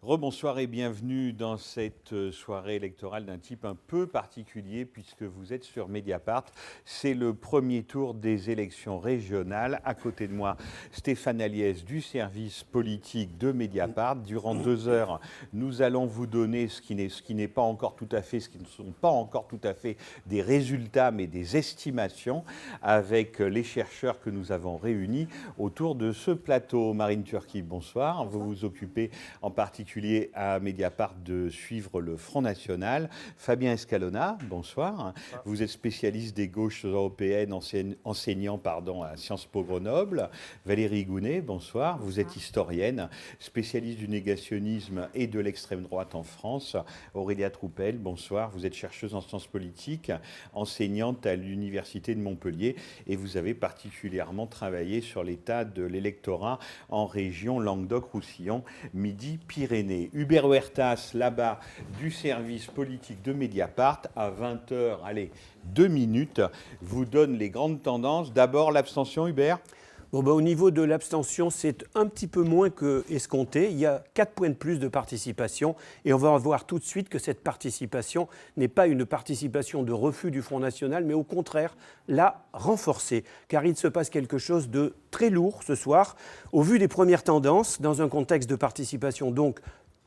Rebonsoir et bienvenue dans cette soirée électorale d'un type un peu particulier puisque vous êtes sur Mediapart. C'est le premier tour des élections régionales. À côté de moi, Stéphane Aliès du service politique de Mediapart. Durant 2 heures, nous allons vous donner ce qui n'est pas encore tout à fait, ce qui ne sont pas encore tout à fait des résultats mais des estimations avec les chercheurs que nous avons réunis autour de ce plateau. Marine Turki, bonsoir. Vous vous occupez en particulier à Mediapart de suivre le Front National. Fabien Escalona, bonsoir. Vous êtes spécialiste des gauches européennes, enseignant à Sciences Po Grenoble. Valérie Gounet, bonsoir. Vous êtes historienne, spécialiste du négationnisme et de l'extrême droite en France. Aurélia Troupel, bonsoir. Vous êtes chercheuse en sciences politiques, enseignante à l'Université de Montpellier et vous avez particulièrement travaillé sur l'état de l'électorat en région Languedoc-Roussillon, Midi-Pyrénées. Hubert Huertas, là-bas, du service politique de Mediapart, à 20h, allez, 2 minutes, vous donne les grandes tendances. D'abord, l'abstention, Hubert ? Au niveau de l'abstention, c'est un petit peu moins que escompté. Il y a 4 points de plus de participation et on va voir tout de suite que cette participation n'est pas une participation de refus du Front National, mais au contraire, la renforcée. Car il se passe quelque chose de très lourd ce soir. Au vu des premières tendances, dans un contexte de participation donc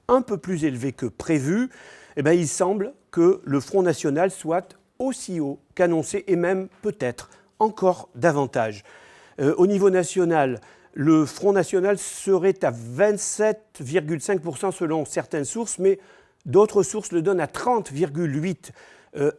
un peu plus élevé que prévu, il semble que le Front National soit aussi haut qu'annoncé et même peut-être encore davantage. Au niveau national, le Front National serait à 27,5% selon certaines sources, mais d'autres sources le donnent à 30,8%.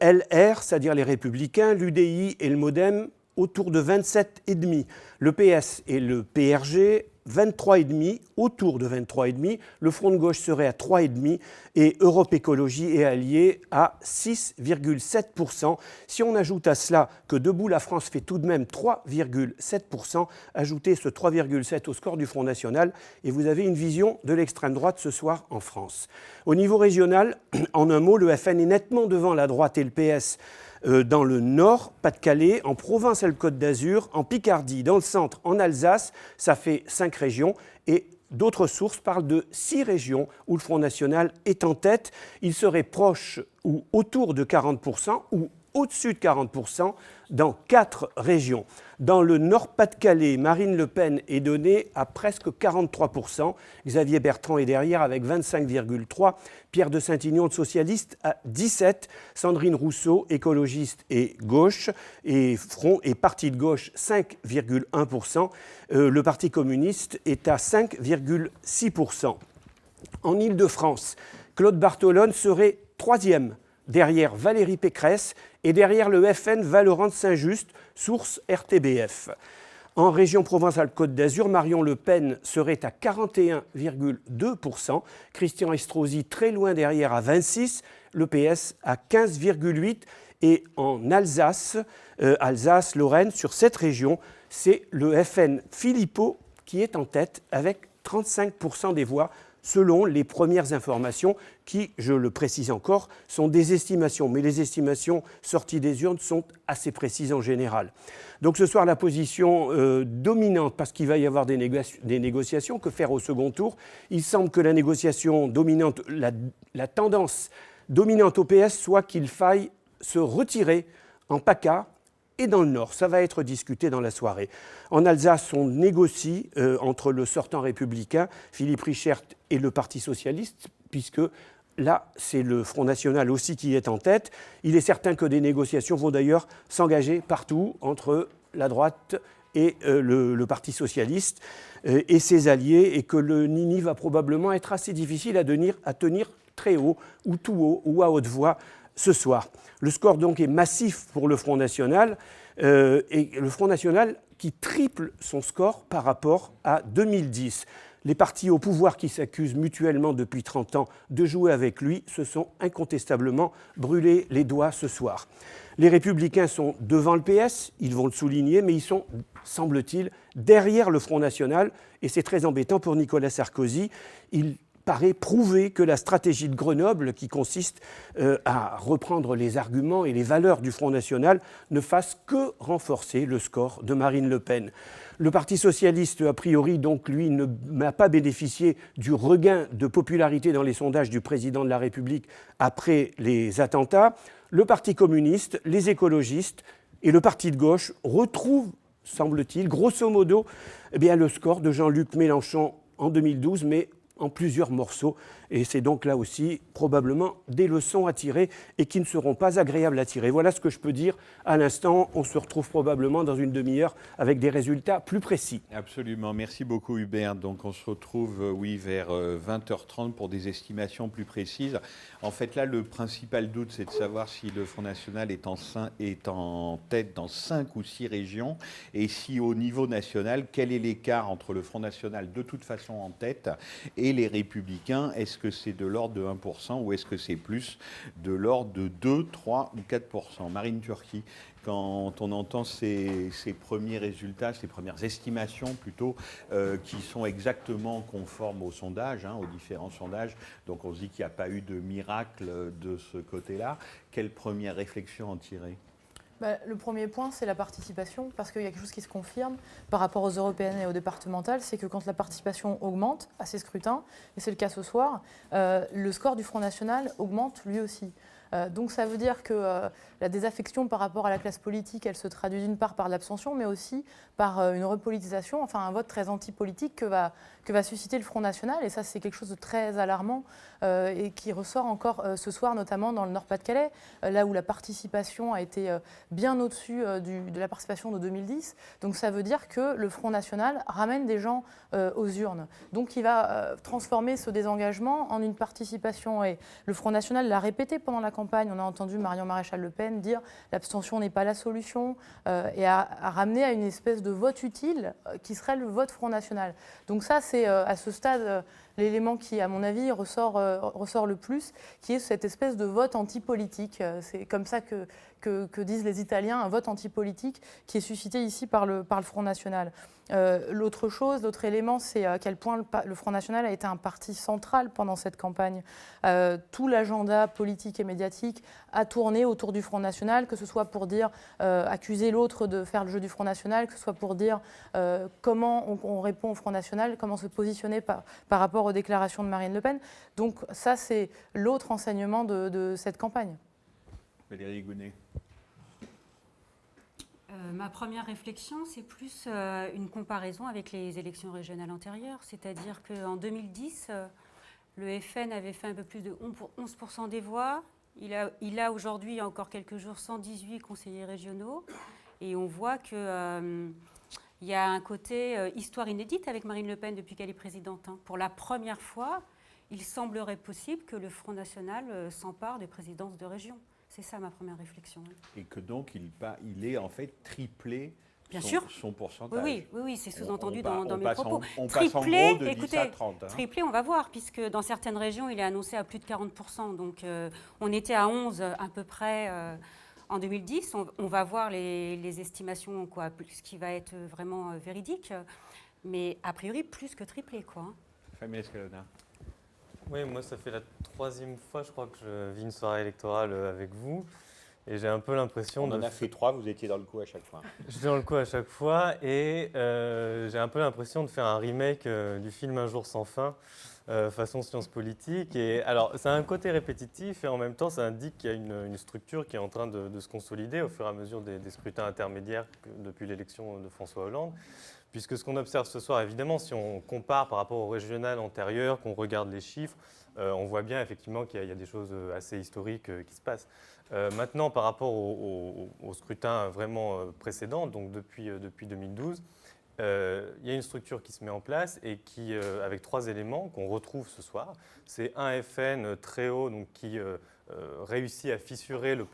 LR, c'est-à-dire les Républicains, l'UDI et le MoDem, autour de 27,5%. Le PS et le PRG, 23,5%, autour de 23,5%. Le Front de gauche serait à 3,5% et Europe Écologie et Alliés à 6,7%. Si on ajoute à cela que Debout la France fait tout de même 3,7%, ajoutez ce 3,7% au score du Front National et vous avez une vision de l'extrême droite ce soir en France. Au niveau régional, en un mot, le FN est nettement devant la droite et le PS dans le Nord, Pas-de-Calais, en Provence-Alpes-Côte d'Azur, en Picardie, dans le centre, en Alsace, ça fait 5 régions et d'autres sources parlent de 6 régions où le Front National est en tête. Il serait proche ou autour de 40% ou au-dessus de 40% dans 4 régions. Dans le Nord-Pas-de-Calais, Marine Le Pen est donnée à presque 43%. Xavier Bertrand est derrière avec 25,3%. Pierre de Saint-Ignon, le socialiste, à 17%. Sandrine Rousseau, écologiste et gauche. Et Front et Parti de gauche, 5,1%. Le Parti communiste est à 5,6%. En Île-de-France, Claude Barthelone serait 3e. Derrière Valérie Pécresse et derrière le FN Valorant-Saint-Just, source RTBF. En région Provence-Alpes-Côte d'Azur, Marion Le Pen serait à 41,2%, Christian Estrosi très loin derrière à 26%, le PS à 15,8%. Et en Alsace, Alsace-Lorraine, sur cette région, c'est le FN Philippot qui est en tête avec 35% des voix, selon les premières informations qui, je le précise encore, sont des estimations. Mais les estimations sorties des urnes sont assez précises en général. Donc ce soir, la position dominante, parce qu'il va y avoir des négociations, que faire au second tour ? Il semble que la négociation dominante, la tendance dominante au PS soit qu'il faille se retirer en PACA et dans le Nord. Ça va être discuté dans la soirée. En Alsace, on négocie entre le sortant républicain, Philippe Richert, et le Parti socialiste, puisque là, c'est le Front National aussi qui est en tête. Il est certain que des négociations vont d'ailleurs s'engager partout entre la droite et le Parti socialiste et ses alliés, et que le nini va probablement être assez difficile à tenir très haut, ou tout haut, ou à haute voix ce soir. Le score donc est massif pour le Front National, et le Front National qui triple son score par rapport à 2010. Les partis au pouvoir qui s'accusent mutuellement depuis 30 ans de jouer avec lui se sont incontestablement brûlés les doigts ce soir. Les Républicains sont devant le PS, ils vont le souligner, mais ils sont, semble-t-il, derrière le Front National, et c'est très embêtant pour Nicolas Sarkozy. Il paraît prouver que la stratégie de Grenoble, qui consiste à reprendre les arguments et les valeurs du Front National, ne fasse que renforcer le score de Marine Le Pen. Le Parti socialiste, a priori, donc, lui, n'a pas bénéficié du regain de popularité dans les sondages du président de la République après les attentats. Le Parti communiste, les écologistes et le Parti de gauche retrouvent, semble-t-il, grosso modo, le score de Jean-Luc Mélenchon en 2012, mais en plusieurs morceaux. Et c'est donc là aussi probablement des leçons à tirer et qui ne seront pas agréables à tirer. Voilà ce que je peux dire à l'instant. On se retrouve probablement dans une demi-heure avec des résultats plus précis. Absolument. Merci beaucoup Hubert. Donc on se retrouve vers 20h30 pour des estimations plus précises. En fait là, le principal doute, c'est de savoir si le Front National est en tête dans 5 ou 6 régions et si au niveau national, quel est l'écart entre le Front National de toute façon en tête et les Républicains. Est-ce que c'est de l'ordre de 1% ou est-ce que c'est plus de l'ordre de 2, 3 ou 4%? Marine Turki, quand on entend ces premiers résultats, ces premières estimations plutôt, qui sont exactement conformes aux sondages, aux différents sondages, donc on se dit qu'il n'y a pas eu de miracle de ce côté-là, quelle première réflexion en tirer? Le premier point, c'est la participation, parce qu'il y a quelque chose qui se confirme par rapport aux européennes et aux départementales, c'est que quand la participation augmente à ces scrutins, et c'est le cas ce soir, le score du Front National augmente lui aussi. Donc ça veut dire que la désaffection par rapport à la classe politique, elle se traduit d'une part par l'abstention, mais aussi par une repolitisation, enfin un vote très anti-politique que va susciter le Front National. Et ça, c'est quelque chose de très alarmant et qui ressort encore ce soir, notamment dans le Nord-Pas-de-Calais, là où la participation a été bien au-dessus de la participation de 2010. Donc ça veut dire que le Front National ramène des gens aux urnes. Donc il va transformer ce désengagement en une participation. Et le Front National l'a répété pendant la campagne. On a entendu Marion Maréchal Le Pen dire l'abstention n'est pas la solution et à ramener à une espèce de vote utile qui serait le vote Front National. Donc ça, c'est à ce stade l'élément qui, à mon avis, ressort le plus, qui est cette espèce de vote anti-politique. C'est comme ça que disent les Italiens, un vote anti-politique qui est suscité ici par le Front National. L'autre élément, c'est à quel point le Front National a été un parti central pendant cette campagne. Tout l'agenda politique et médiatique a tourné autour du Front National, que ce soit pour dire accuser l'autre de faire le jeu du Front National, que ce soit pour dire comment on répond au Front National, comment se positionner par rapport aux déclarations de Marine Le Pen. Donc ça, c'est l'autre enseignement de cette campagne. Valérie Gounet. Ma première réflexion, c'est plus une comparaison avec les élections régionales antérieures. C'est-à-dire qu'en 2010, le FN avait fait un peu plus de 11% des voix. Il a aujourd'hui, il y a encore quelques jours, 118 conseillers régionaux. Et on voit qu'il y a un côté histoire inédite avec Marine Le Pen depuis qu'elle est présidente. Pour la première fois, il semblerait possible que le Front National s'empare des présidences de région. C'est ça ma première réflexion. Et que donc il est en fait triplé son pourcentage. Oui, c'est sous-entendu dans mes propos. On passe en gros de 10 à 30. Triplé, on va voir, puisque dans certaines régions, il est annoncé à plus de 40%. Donc on était à 11 à peu près en 2010. On va voir les estimations, ce qui va être vraiment véridique. Mais a priori, plus que triplé, Fabien Escalona. Oui, moi, ça fait la 3e fois, je crois, que je vis une soirée électorale avec vous. Et j'ai un peu l'impression... On en a fait 3, vous étiez dans le coup à chaque fois. J'étais dans le coup à chaque fois et j'ai un peu l'impression de faire un remake du film Un jour sans fin, façon science politique. Et alors, ça a un côté répétitif et en même temps, ça indique qu'il y a une structure qui est en train de se consolider au fur et à mesure des scrutins intermédiaires depuis l'élection de François Hollande. Puisque ce qu'on observe ce soir, évidemment, si on compare par rapport au régional antérieur, qu'on regarde les chiffres, on voit bien effectivement qu'il y a des choses assez historiques qui se passent. Maintenant, par rapport au scrutin vraiment précédent, donc depuis 2012, il y a une structure qui se met en place et qui, avec 3 éléments qu'on retrouve ce soir. C'est un FN très haut donc, qui réussit à fissurer le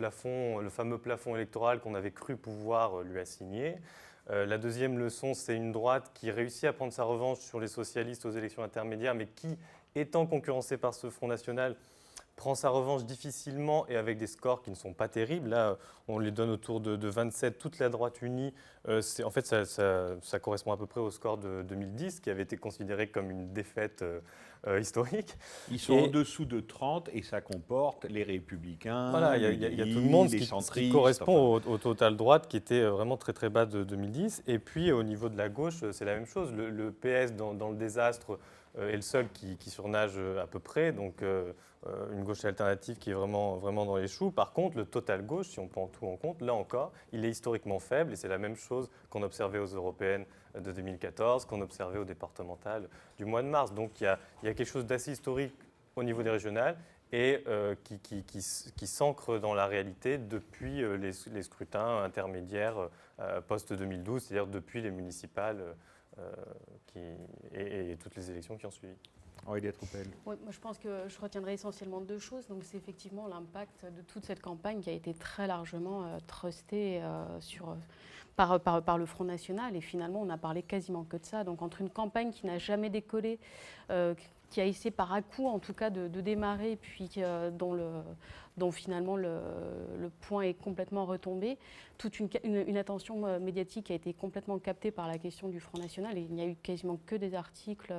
fameux plafond électoral qu'on avait cru pouvoir lui assigner. La deuxième leçon, c'est une droite qui réussit à prendre sa revanche sur les socialistes aux élections intermédiaires, mais qui, étant concurrencée par ce Front National, prend sa revanche difficilement et avec des scores qui ne sont pas terribles. Là, on les donne autour de 27, toute la droite unie. En fait, ça correspond à peu près au score de 2010, qui avait été considéré comme une défaite historique. Ils sont en dessous de 30 et ça comporte les républicains, voilà, il y a tout le monde les qui centristes. correspond au total droite qui était vraiment très très bas de 2010. Et puis au niveau de la gauche, c'est la même chose. Le PS dans le désastre est le seul qui surnage à peu près. Donc une gauche alternative qui est vraiment, vraiment dans les choux. Par contre, le total gauche, si on prend tout en compte, là encore, il est historiquement faible et c'est la même chose qu'on observait aux européennes de 2014, qu'on observait aux départementales du mois de mars. Donc il y a quelque chose d'assez historique au niveau des régionales et qui s'ancre dans la réalité depuis les scrutins intermédiaires post-2012, c'est-à-dire depuis les municipales et toutes les élections qui ont suivi. Aurélia Troupel. Oui, moi je pense que je retiendrai essentiellement deux choses. Donc c'est effectivement l'impact de toute cette campagne qui a été très largement trustée par le Front National. Et finalement, on n'a parlé quasiment que de ça. Donc entre une campagne qui n'a jamais décollé, qui a essayé par à-coup en tout cas de démarrer, puis dont finalement le point est complètement retombé, toute une attention médiatique a été complètement captée par la question du Front National et il n'y a eu quasiment que des articles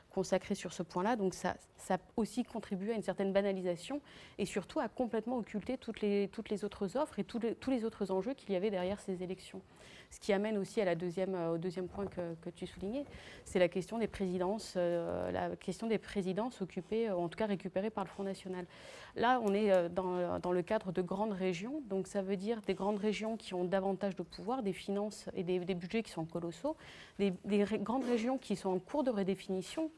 consacrés sur ce point-là. Donc ça a aussi contribué à une certaine banalisation et surtout à complètement occulter toutes les autres offres et tous les autres enjeux qu'il y avait derrière ces élections. Ce qui amène aussi au deuxième point que tu soulignais, c'est la question des présidences, occupées, ou en tout cas récupérées par le Front National. Là, on est dans le cadre de grandes régions, donc ça veut dire des grandes régions qui ont davantage de pouvoir, des finances et des budgets qui sont colossaux, des grandes régions qui sont en cours de redéfinition,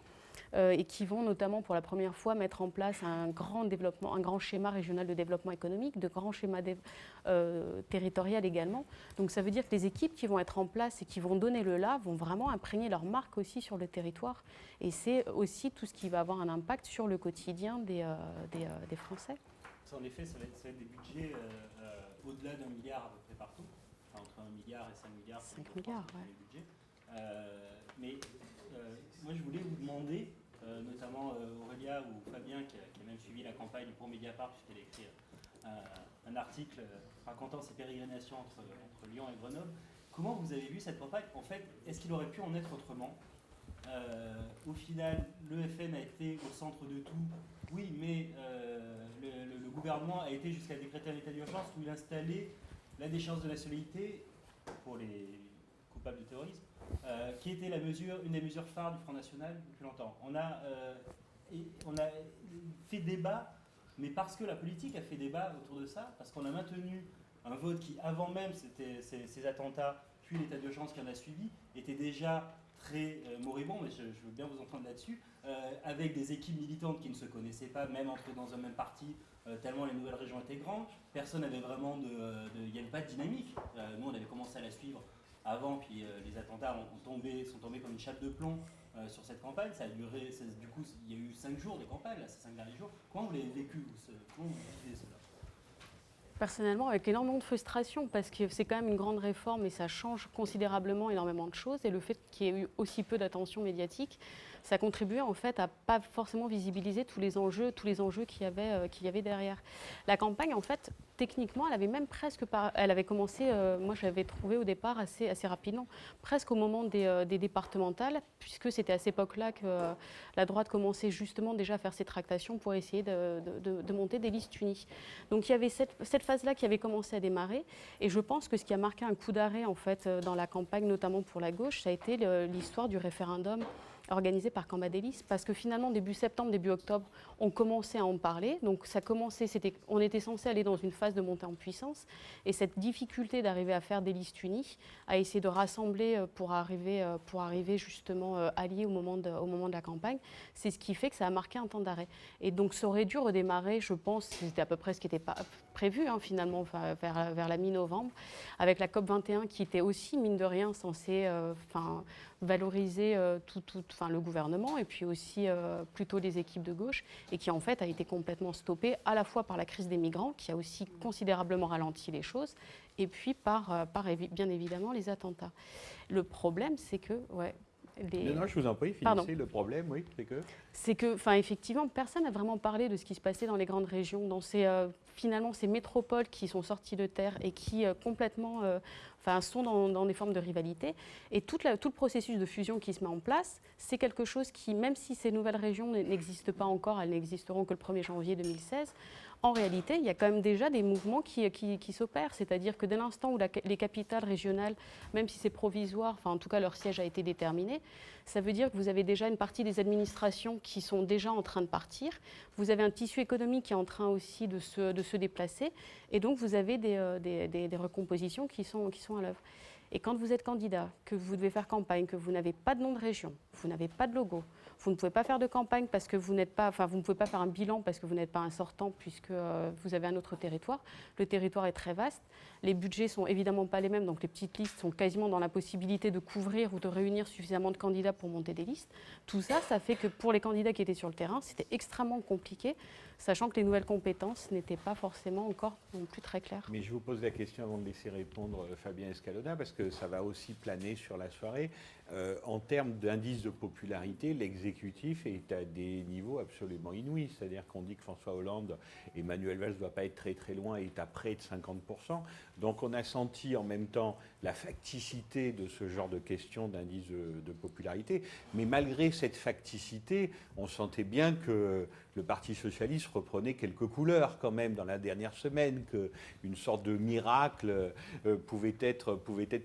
et qui vont notamment pour la première fois mettre en place un grand schéma régional de développement économique, de grands schémas territorial également. Donc ça veut dire que les équipes qui vont être en place et qui vont donner le là vont vraiment imprégner leur marque aussi sur le territoire. Et c'est aussi tout ce qui va avoir un impact sur le quotidien des Français. En effet, ça va être des budgets au-delà d'1 milliard à peu près partout, enfin, entre 1 milliard et 5 milliards. 5 milliards, ouais. Les budgets. Mais moi, je voulais vous demander, notamment Aurélia ou Fabien, qui a même suivi la campagne pour Mediapart, puisqu'elle a écrit un article racontant ses pérégrinations entre Lyon et Grenoble. Comment vous avez vu cette campagne? En fait, est-ce qu'il aurait pu en être autrement? Au final, le FN a été au centre de tout, oui, mais le gouvernement a été jusqu'à décréter un état d'urgence où il installait la déchéance de nationalité pour les coupables de terrorisme, qui était une des mesures phares du Front National depuis longtemps. On a fait débat, mais parce que la politique a fait débat autour de ça, parce qu'on a maintenu un vote qui, avant même ces attentats, puis l'état d'urgence qui en a suivi, était déjà très moribond, mais je veux bien vous entendre là-dessus, avec des équipes militantes qui ne se connaissaient pas, même entrées dans un même parti, tellement les nouvelles régions étaient grandes. Personne n'avait vraiment il n'y avait pas de dynamique. Nous, on avait commencé à la suivre avant, puis les attentats sont tombés comme une chape de plomb sur cette campagne. Ça a duré, du coup, il y a eu 5 jours de campagne, là, ces 5 derniers jours. Comment vous l'avez vécu, comment vous vivez cela? Personnellement, avec énormément de frustration, parce que c'est quand même une grande réforme et ça change considérablement énormément de choses. Et le fait qu'il y ait eu aussi peu d'attention médiatique, ça contribuait en fait à pas forcément visibiliser tous les enjeux qu'il y avait derrière. La campagne, en fait, techniquement, elle avait même elle avait commencé, moi j'avais trouvé au départ assez rapidement, presque au moment des départementales, puisque c'était à cette époque-là que la droite commençait justement déjà à faire ses tractations pour essayer de monter des listes unies. Donc il y avait cette phase-là qui avait commencé à démarrer, et je pense que ce qui a marqué un coup d'arrêt en fait dans la campagne, notamment pour la gauche, ça a été l'histoire du référendum organisé par Cambadélis, parce que finalement, début septembre, début octobre, on commençait à en parler. Donc on était censé aller dans une phase de montée en puissance, et cette difficulté d'arriver à faire des listes unies, à essayer de rassembler pour arriver justement alliés au moment de la campagne, c'est ce qui fait que ça a marqué un temps d'arrêt. Et donc ça aurait dû redémarrer, je pense, c'était à peu près ce qui était prévu finalement, vers la mi-novembre, avec la COP21 qui était aussi, mine de rien, censée valoriser le gouvernement et puis aussi plutôt les équipes de gauche, et qui en fait a été complètement stoppée à la fois par la crise des migrants qui a aussi considérablement ralenti les choses, et puis par bien évidemment les attentats. Le problème, c'est que Non, je vous en prie, finissez. Le problème, oui, c'est que, effectivement, personne n'a vraiment parlé de ce qui se passait dans les grandes régions, dans finalement ces métropoles qui sont sorties de terre et qui complètement sont dans des formes de rivalité. Et tout le processus de fusion qui se met en place, c'est quelque chose qui, même si ces nouvelles régions n'existent pas encore, elles n'existeront que le 1er janvier 2016, en réalité, il y a quand même déjà des mouvements qui s'opèrent. C'est-à-dire que dès l'instant où les capitales régionales, même si c'est provisoire, en tout cas leur siège a été déterminé, ça veut dire que vous avez déjà une partie des administrations qui sont déjà en train de partir. Vous avez un tissu économique qui est en train aussi de se déplacer. Et donc, vous avez des recompositions qui sont à l'œuvre. Et quand vous êtes candidat, que vous devez faire campagne, que vous n'avez pas de nom de région, vous n'avez pas de logo, vous ne pouvez pas faire de campagne parce que vous n'êtes pas, vous ne pouvez pas faire un bilan parce que vous n'êtes pas un sortant puisque vous avez un autre territoire. Le territoire est très vaste. Les budgets sont évidemment pas les mêmes, donc les petites listes sont quasiment dans la possibilité de couvrir ou de réunir suffisamment de candidats pour monter des listes. Tout ça, ça fait que pour les candidats qui étaient sur le terrain, c'était extrêmement compliqué, sachant que les nouvelles compétences n'étaient pas forcément encore non plus très claires. Mais je vous pose la question avant de laisser répondre Fabien Escalona, parce que ça va aussi planer sur la soirée. En termes d'indice de popularité, l'exécutif est à des niveaux absolument inouïs. C'est-à-dire qu'on dit que François Hollande et Manuel Valls ne doit pas être très très loin, est à près de 50%. Donc on a senti en même temps la facticité de ce genre de questions d'indice de popularité. Mais malgré cette facticité, on sentait bien que le Parti socialiste reprenait quelques couleurs quand même dans la dernière semaine, qu'une sorte de miracle pouvait être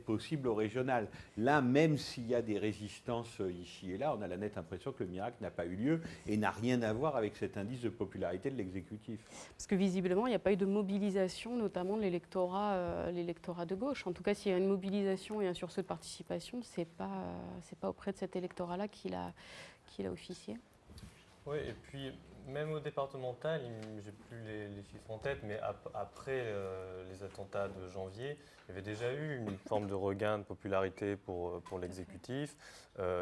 possible au régional. Là, même s'il y a des résistances ici et là, on a la nette impression que le miracle n'a pas eu lieu et n'a rien à voir avec cet indice de popularité de l'exécutif. Parce que visiblement, il n'y a pas eu de mobilisation, notamment de l'électorat de gauche. En tout cas, s'il y a une mobilisation et un sursaut de participation, c'est pas auprès de cet électorat-là qu'il a officié. Oui, et puis même au départemental, j'ai plus les chiffres en tête, mais après les attentats de janvier, il y avait déjà eu une forme de regain de popularité pour l'exécutif,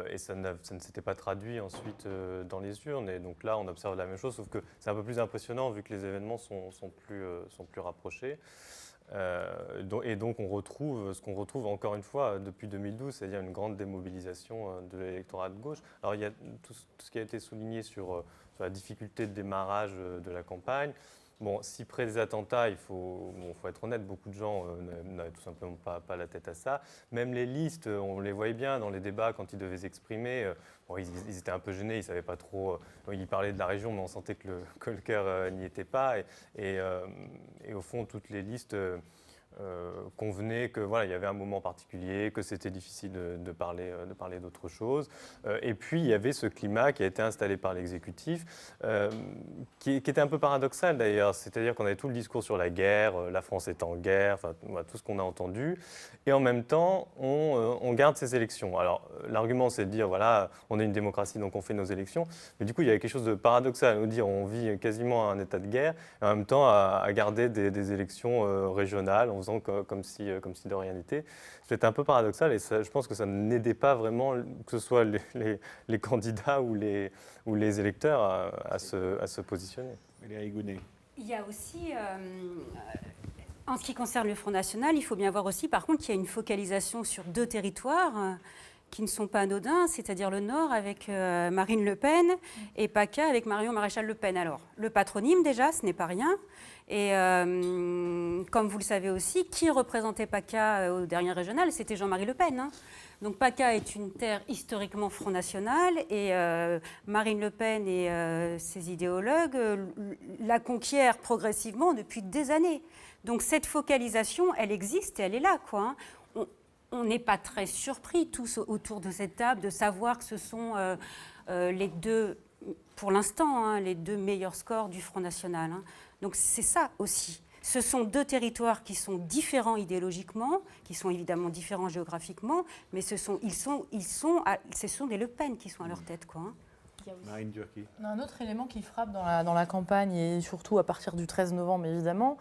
et ça ne s'était pas traduit ensuite dans les urnes. Et donc là, on observe la même chose, sauf que c'est un peu plus impressionnant vu que les événements sont plus rapprochés. Et donc on retrouve ce qu'on retrouve encore une fois depuis 2012, c'est-à-dire une grande démobilisation de l'électorat de gauche. Alors il y a tout ce qui a été souligné sur la difficulté de démarrage de la campagne. Bon, si près des attentats, il faut être honnête, beaucoup de gens n'avaient tout simplement pas la tête à ça. Même les listes, on les voyait bien dans les débats quand ils devaient s'exprimer. Ils étaient un peu gênés, ils ne savaient pas trop. Ils parlaient de la région, mais on sentait que le cœur n'y était pas. Et au fond, toutes les listes convenaient que il y avait un moment particulier, que c'était difficile de parler d'autre chose. Et puis il y avait ce climat qui a été installé par l'exécutif, qui était un peu paradoxal d'ailleurs. C'est-à-dire qu'on avait tout le discours sur la guerre, la France est en guerre, tout ce qu'on a entendu. Et en même temps, on garde ces élections. Alors l'argument, c'est de dire on est une démocratie, donc on fait nos élections. Mais du coup, il y avait quelque chose de paradoxal à nous dire on vit quasiment un état de guerre, et en même temps à garder des élections régionales, en faisant comme si de rien n'était. C'était un peu paradoxal, et ça, je pense que ça n'aidait pas vraiment, que ce soit les candidats ou les électeurs à se positionner. Valérie Gounet. Il y a aussi, en ce qui concerne le Front National, il faut bien voir aussi par contre qu'il y a une focalisation sur deux territoires qui ne sont pas anodins, c'est-à-dire le Nord avec Marine Le Pen et PACA avec Marion Maréchal Le Pen. Alors, le patronyme déjà, ce n'est pas rien. Et comme vous le savez aussi, qui représentait PACA au dernier régional, c'était Jean-Marie Le Pen. Hein. Donc PACA est une terre historiquement Front National et Marine Le Pen et ses idéologues la conquièrent progressivement depuis des années. Donc cette focalisation, elle existe et elle est là, quoi. Hein. On n'est pas très surpris tous autour de cette table de savoir que ce sont les deux, pour l'instant, hein, les deux meilleurs scores du Front National. Hein. Donc c'est ça aussi. Ce sont deux territoires qui sont différents idéologiquement, qui sont évidemment différents géographiquement, mais ce sont des Le Pen qui sont à leur tête, quoi. Hein. Marine Turki. Un autre élément qui frappe dans la campagne, et surtout à partir du 13 novembre évidemment,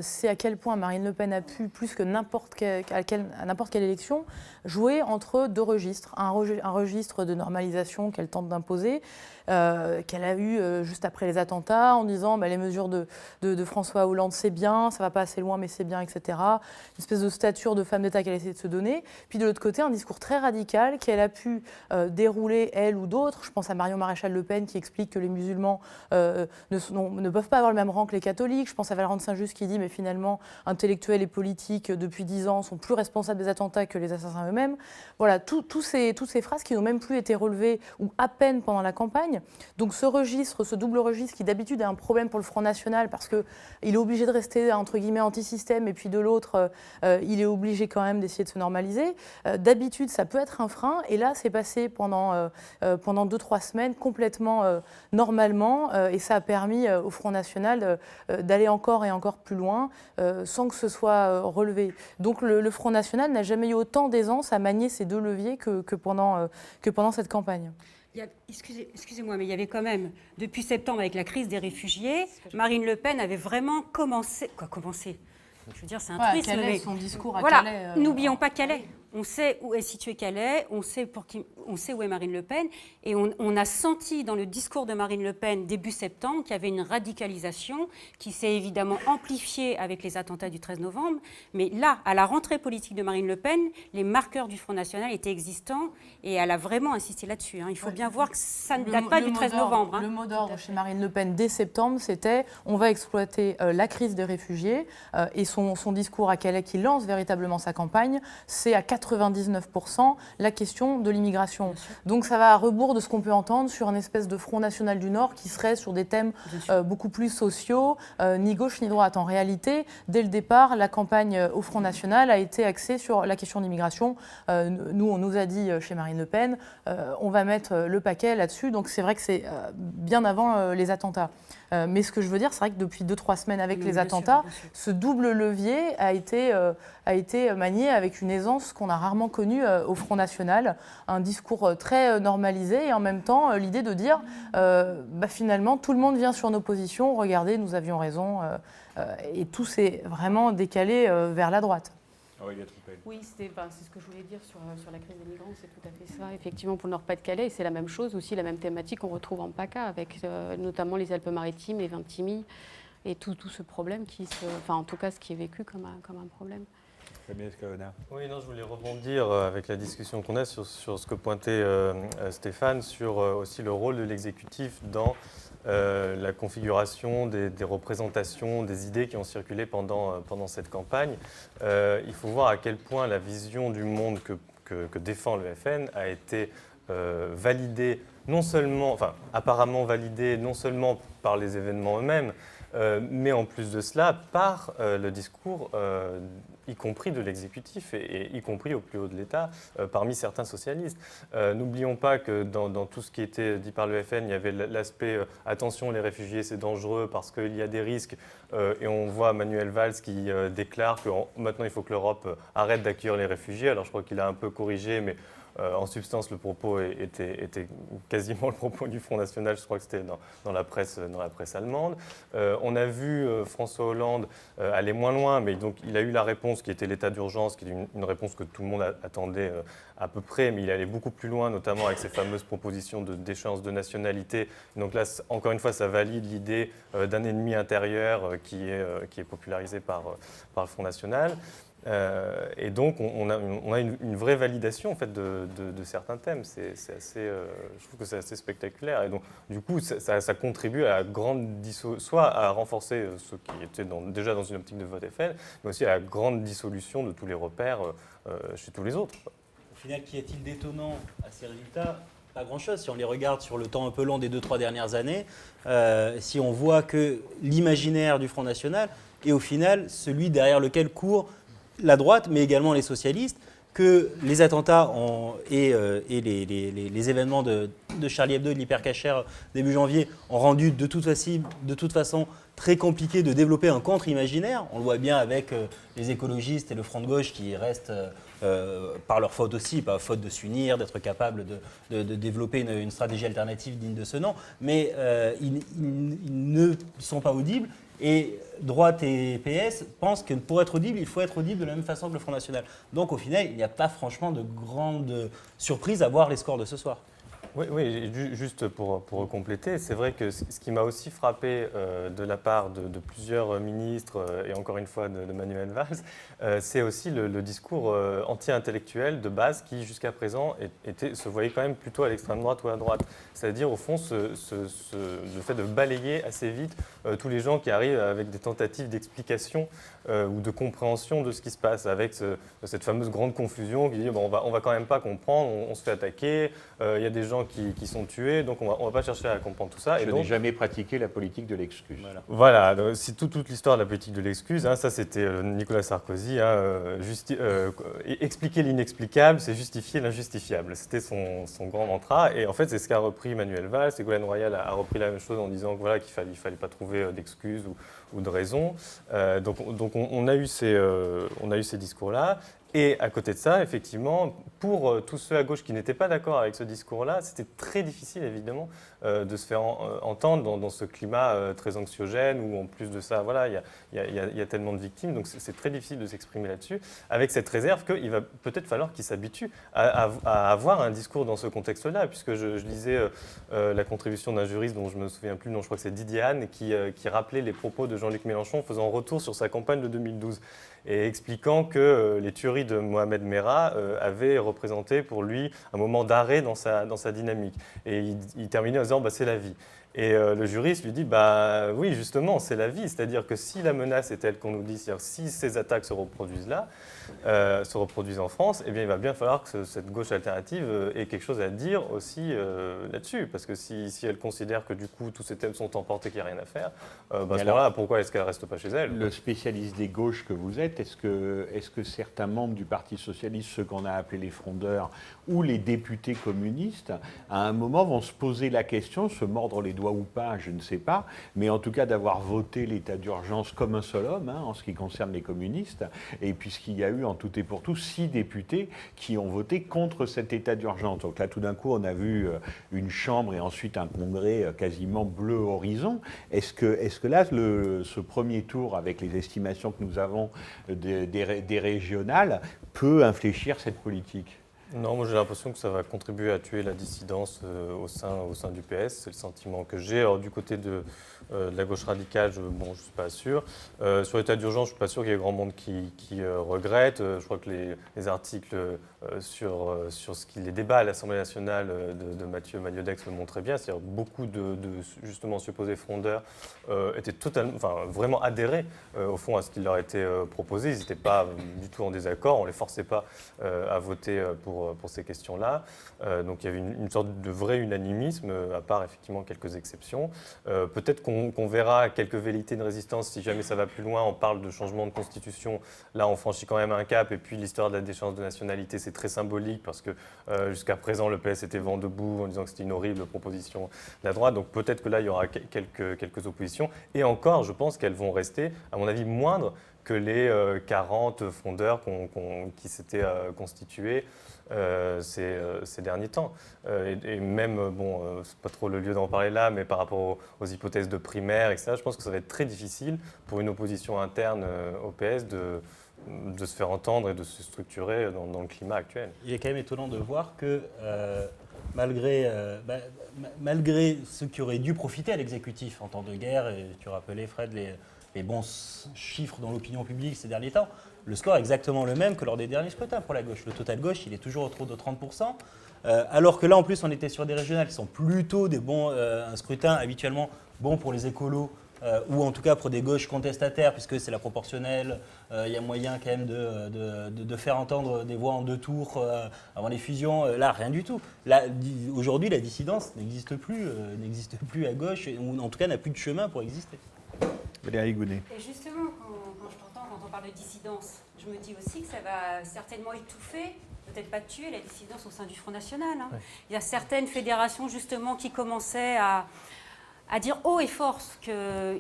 c'est à quel point Marine Le Pen a pu, plus que à n'importe quelle élection, jouer entre deux registres. Un registre de normalisation qu'elle tente d'imposer, qu'elle a eu juste après les attentats, en disant les mesures de François Hollande c'est bien, ça va pas assez loin mais c'est bien, etc. Une espèce de stature de femme d'État qu'elle essaie de se donner. Puis de l'autre côté, un discours très radical qu'elle a pu dérouler, elle ou d'autres. Je pense à Marion Maréchal Le Pen qui explique que les musulmans ne peuvent pas avoir le même rang que les catholiques. Je pense à Valérie Saint-Just qui dit mais finalement intellectuels et politiques depuis 10 ans sont plus responsables des attentats que les assassins eux-mêmes. Voilà, toutes ces phrases qui n'ont même plus été relevées ou à peine pendant la campagne. Donc ce registre, ce double registre qui d'habitude est un problème pour le Front National parce qu'il est obligé de rester entre guillemets anti-système et puis de l'autre il est obligé quand même d'essayer de se normaliser. D'habitude ça peut être un frein et là c'est passé pendant 2-3 semaines complètement normalement et ça a permis au Front National d'aller encore et encore plus loin sans que ce soit relevé. Donc le Front National n'a jamais eu autant d'aisance à manier ces deux leviers que pendant cette campagne. Excusez-moi, mais il y avait quand même, depuis septembre avec la crise des réfugiés, Marine Le Pen avait vraiment commencé. Je veux dire, c'est un truisme. Mais son discours à voilà, Calais. N'oublions pas Calais. On sait où est situé Calais, on sait où est Marine Le Pen, et on a senti dans le discours de Marine Le Pen début septembre qu'il y avait une radicalisation qui s'est évidemment amplifiée avec les attentats du 13 novembre. Mais là, à la rentrée politique de Marine Le Pen, les marqueurs du Front National étaient existants et elle a vraiment insisté là-dessus. Il faut bien voir que ça ne date pas du 13 novembre. Le mot d'ordre chez Marine Le Pen dès septembre, c'était on va exploiter la crise des réfugiés et son discours à Calais qui lance véritablement sa campagne, c'est à 99% la question de l'immigration. Donc ça va à rebours de ce qu'on peut entendre sur un espèce de Front National du Nord qui serait sur des thèmes beaucoup plus sociaux, ni gauche ni droite. En réalité, dès le départ, la campagne au Front National a été axée sur la question de l'immigration. Nous, on nous a dit chez Marine Le Pen, on va mettre le paquet là-dessus. Donc c'est vrai que c'est bien avant les attentats. Mais ce que je veux dire, c'est vrai que depuis 2-3 semaines avec les attentats, ce double levier a été manié avec une aisance qu'on a rarement connue au Front National. Un discours très normalisé et en même temps l'idée de dire finalement tout le monde vient sur nos positions, regardez, nous avions raison. Et tout s'est vraiment décalé vers la droite. Oui, c'est ce que je voulais dire sur la crise des migrants, c'est tout à fait ça. Effectivement, pour le Nord-Pas-de-Calais, c'est la même chose, aussi la même thématique qu'on retrouve en PACA, avec notamment les Alpes-Maritimes, les Vintimilles, et tout ce problème en tout cas, ce qui est vécu comme un problème. Oui, non, je voulais rebondir avec la discussion qu'on a sur ce que pointait Stéphane, sur aussi le rôle de l'exécutif dans la configuration des représentations, des idées qui ont circulé pendant cette campagne. Il faut voir à quel point la vision du monde que défend le FN a été validée, apparemment validée non seulement par les événements eux-mêmes, mais en plus de cela par le discours y compris de l'exécutif et y compris au plus haut de l'État, parmi certains socialistes. N'oublions pas que dans tout ce qui était dit par le FN, il y avait l'aspect attention, les réfugiés, c'est dangereux parce qu'il y a des risques. Et on voit Manuel Valls qui déclare que maintenant il faut que l'Europe arrête d'accueillir les réfugiés. Alors je crois qu'il a un peu corrigé, mais en substance, le propos était quasiment le propos du Front National, je crois que c'était dans la presse allemande. On a vu François Hollande aller moins loin, mais donc il a eu la réponse qui était l'état d'urgence, qui est une réponse que tout le monde attendait à peu près, mais il allait beaucoup plus loin, notamment avec ses fameuses propositions d'échéance de nationalité. Donc là, encore une fois, ça valide l'idée d'un ennemi intérieur qui est popularisé par le Front National. Et donc, on a une vraie validation en fait, de certains thèmes. C'est assez, je trouve que c'est assez spectaculaire. Et donc, du coup, ça contribue à la grande soit à renforcer ceux qui étaient déjà dans une optique de vote FN, mais aussi à la grande dissolution de tous les repères chez tous les autres. Au final, qu'y a-t-il d'étonnant à ces résultats ? Pas grand-chose. Si on les regarde sur le temps un peu long des 2-3 dernières années, si on voit que l'imaginaire du Front National est au final celui derrière lequel court la droite, mais également les socialistes, que les attentats et les événements de Charlie Hebdo et de l'hypercacher début janvier ont rendu de toute façon très compliqué de développer un contre-imaginaire. On le voit bien avec les écologistes et le front de gauche qui restent, par leur faute aussi, pas faute de s'unir, d'être capable de développer une stratégie alternative digne de ce nom, mais ils ne sont pas audibles. Et droite et PS pensent que pour être audible, il faut être audible de la même façon que le Front National. Donc au final, il n'y a pas franchement de grande surprise à voir les scores de ce soir. Oui, juste pour compléter, c'est vrai que ce qui m'a aussi frappé de la part de plusieurs ministres et encore une fois de Manuel Valls, c'est aussi le discours anti-intellectuel de base qui jusqu'à présent se voyait quand même plutôt à l'extrême droite ou à droite. C'est-à-dire au fond le fait de balayer assez vite tous les gens qui arrivent avec des tentatives d'explication ou de compréhension de ce qui se passe, avec cette fameuse grande confusion qui dit bon, on va quand même pas comprendre, on se fait attaquer, il y a des gens qui sont tués, donc on va pas chercher à comprendre tout ça. Je n'ai jamais pratiqué la politique de l'excuse. Voilà, c'est toute l'histoire de la politique de l'excuse. Hein, ça, c'était Nicolas Sarkozy. Expliquer l'inexplicable, c'est justifier l'injustifiable. C'était son grand mantra. Et en fait, c'est ce qu'a repris Manuel Valls. Ségolène Royal a repris la même chose en disant voilà, qu'il fallait pas trouver d'excuses ou de raisons. Donc on a eu ces discours-là. Et à côté de ça, effectivement, pour tous ceux à gauche qui n'étaient pas d'accord avec ce discours-là, c'était très difficile, évidemment, de se faire entendre dans ce climat très anxiogène où, en plus de ça, voilà, il y a tellement de victimes. Donc, c'est très difficile de s'exprimer là-dessus, avec cette réserve qu'il va peut-être falloir qu'ils s'habituent à avoir un discours dans ce contexte-là, puisque je lisais la contribution d'un juriste dont je ne me souviens plus, non, je crois que c'est Didier Anne, qui rappelait les propos de Jean-Luc Mélenchon faisant retour sur sa campagne de 2012. Et expliquant que les tueries de Mohamed Merah avaient représenté pour lui un moment d'arrêt dans sa dynamique. Et il terminait en disant bah, « c'est la vie ». Et le juriste lui dit bah, « oui, justement, c'est la vie ». C'est-à-dire que si la menace est telle qu'on nous dit, c'est-à-dire si ces attaques se reproduisent là, se reproduisent en France, eh bien, il va bien falloir que cette gauche alternative ait quelque chose à dire aussi là-dessus. Parce que si elle considère que du coup tous ces thèmes sont emportés, qu'il n'y a rien à faire, à ce moment-là, pourquoi est-ce qu'elle ne reste pas chez elle? Le spécialiste des gauches que vous êtes, est-ce que certains membres du Parti socialiste, ceux qu'on a appelés les frondeurs, ou les députés communistes, à un moment vont se poser la question, se mordre les doigts ou pas, je ne sais pas, mais en tout cas d'avoir voté l'état d'urgence comme un seul homme, hein, en ce qui concerne les communistes, et puisqu'il y a eu en tout et pour tout 6 députés qui ont voté contre cet état d'urgence. Donc là, tout d'un coup, on a vu une chambre et ensuite un congrès quasiment bleu horizon. Est-ce que là, ce premier tour, avec les estimations que nous avons des régionales, peut infléchir cette politique ? Non, moi j'ai l'impression que ça va contribuer à tuer la dissidence au sein du PS. C'est le sentiment que j'ai. Alors, du côté de la gauche radicale, je ne suis pas sûr. Sur l'état d'urgence, je ne suis pas sûr qu'il y ait grand monde qui regrette. Je crois que les articles sur les débats à l'Assemblée nationale de Mathieu Magnodex le montraient bien. C'est-à-dire beaucoup de justement supposés frondeurs étaient vraiment adhérés au fond à ce qui leur était proposé. Ils n'étaient pas du tout en désaccord. On ne les forçait pas à voter pour ces questions-là. Donc il y avait une sorte de vrai unanimisme, à part effectivement quelques exceptions. Peut-être qu'on verra quelques velléités de résistance si jamais ça va plus loin. On parle de changement de constitution. Là, on franchit quand même un cap. Et puis l'histoire de la déchéance de nationalité, c'est très symbolique parce que jusqu'à présent, le PS était vent debout en disant que c'était une horrible proposition de la droite. Donc peut-être que là, il y aura quelques oppositions. Et encore, je pense qu'elles vont rester, à mon avis, moindres que les 40 frondeurs qui s'étaient constitués ces derniers temps. Et même, c'est pas trop le lieu d'en parler là, mais par rapport aux hypothèses de primaire, etc., je pense que ça va être très difficile pour une opposition interne au PS de se faire entendre et de se structurer dans le climat actuel. Il est quand même étonnant de voir que malgré ceux qui auraient dû profiter à l'exécutif en temps de guerre, et tu rappelais Fred les bons chiffres dans l'opinion publique ces derniers temps, le score est exactement le même que lors des derniers scrutins pour la gauche. Le total gauche, il est toujours autour de 30%, alors que là, en plus, on était sur des régionales qui sont plutôt un scrutin habituellement bon pour les écolos, ou en tout cas pour des gauches contestataires, puisque c'est la proportionnelle, il y a moyen quand même de faire entendre des voix en 2 tours avant les fusions. Là, rien du tout. Là, aujourd'hui, la dissidence n'existe plus à gauche, ou en tout cas n'a plus de chemin pour exister. Valérie Gounet. Et justement, quand on parle de dissidence, je me dis aussi que ça va certainement étouffer, peut-être pas tuer, la dissidence au sein du Front National. Hein. Ouais. Il y a certaines fédérations justement qui commençaient à dire haut et fort que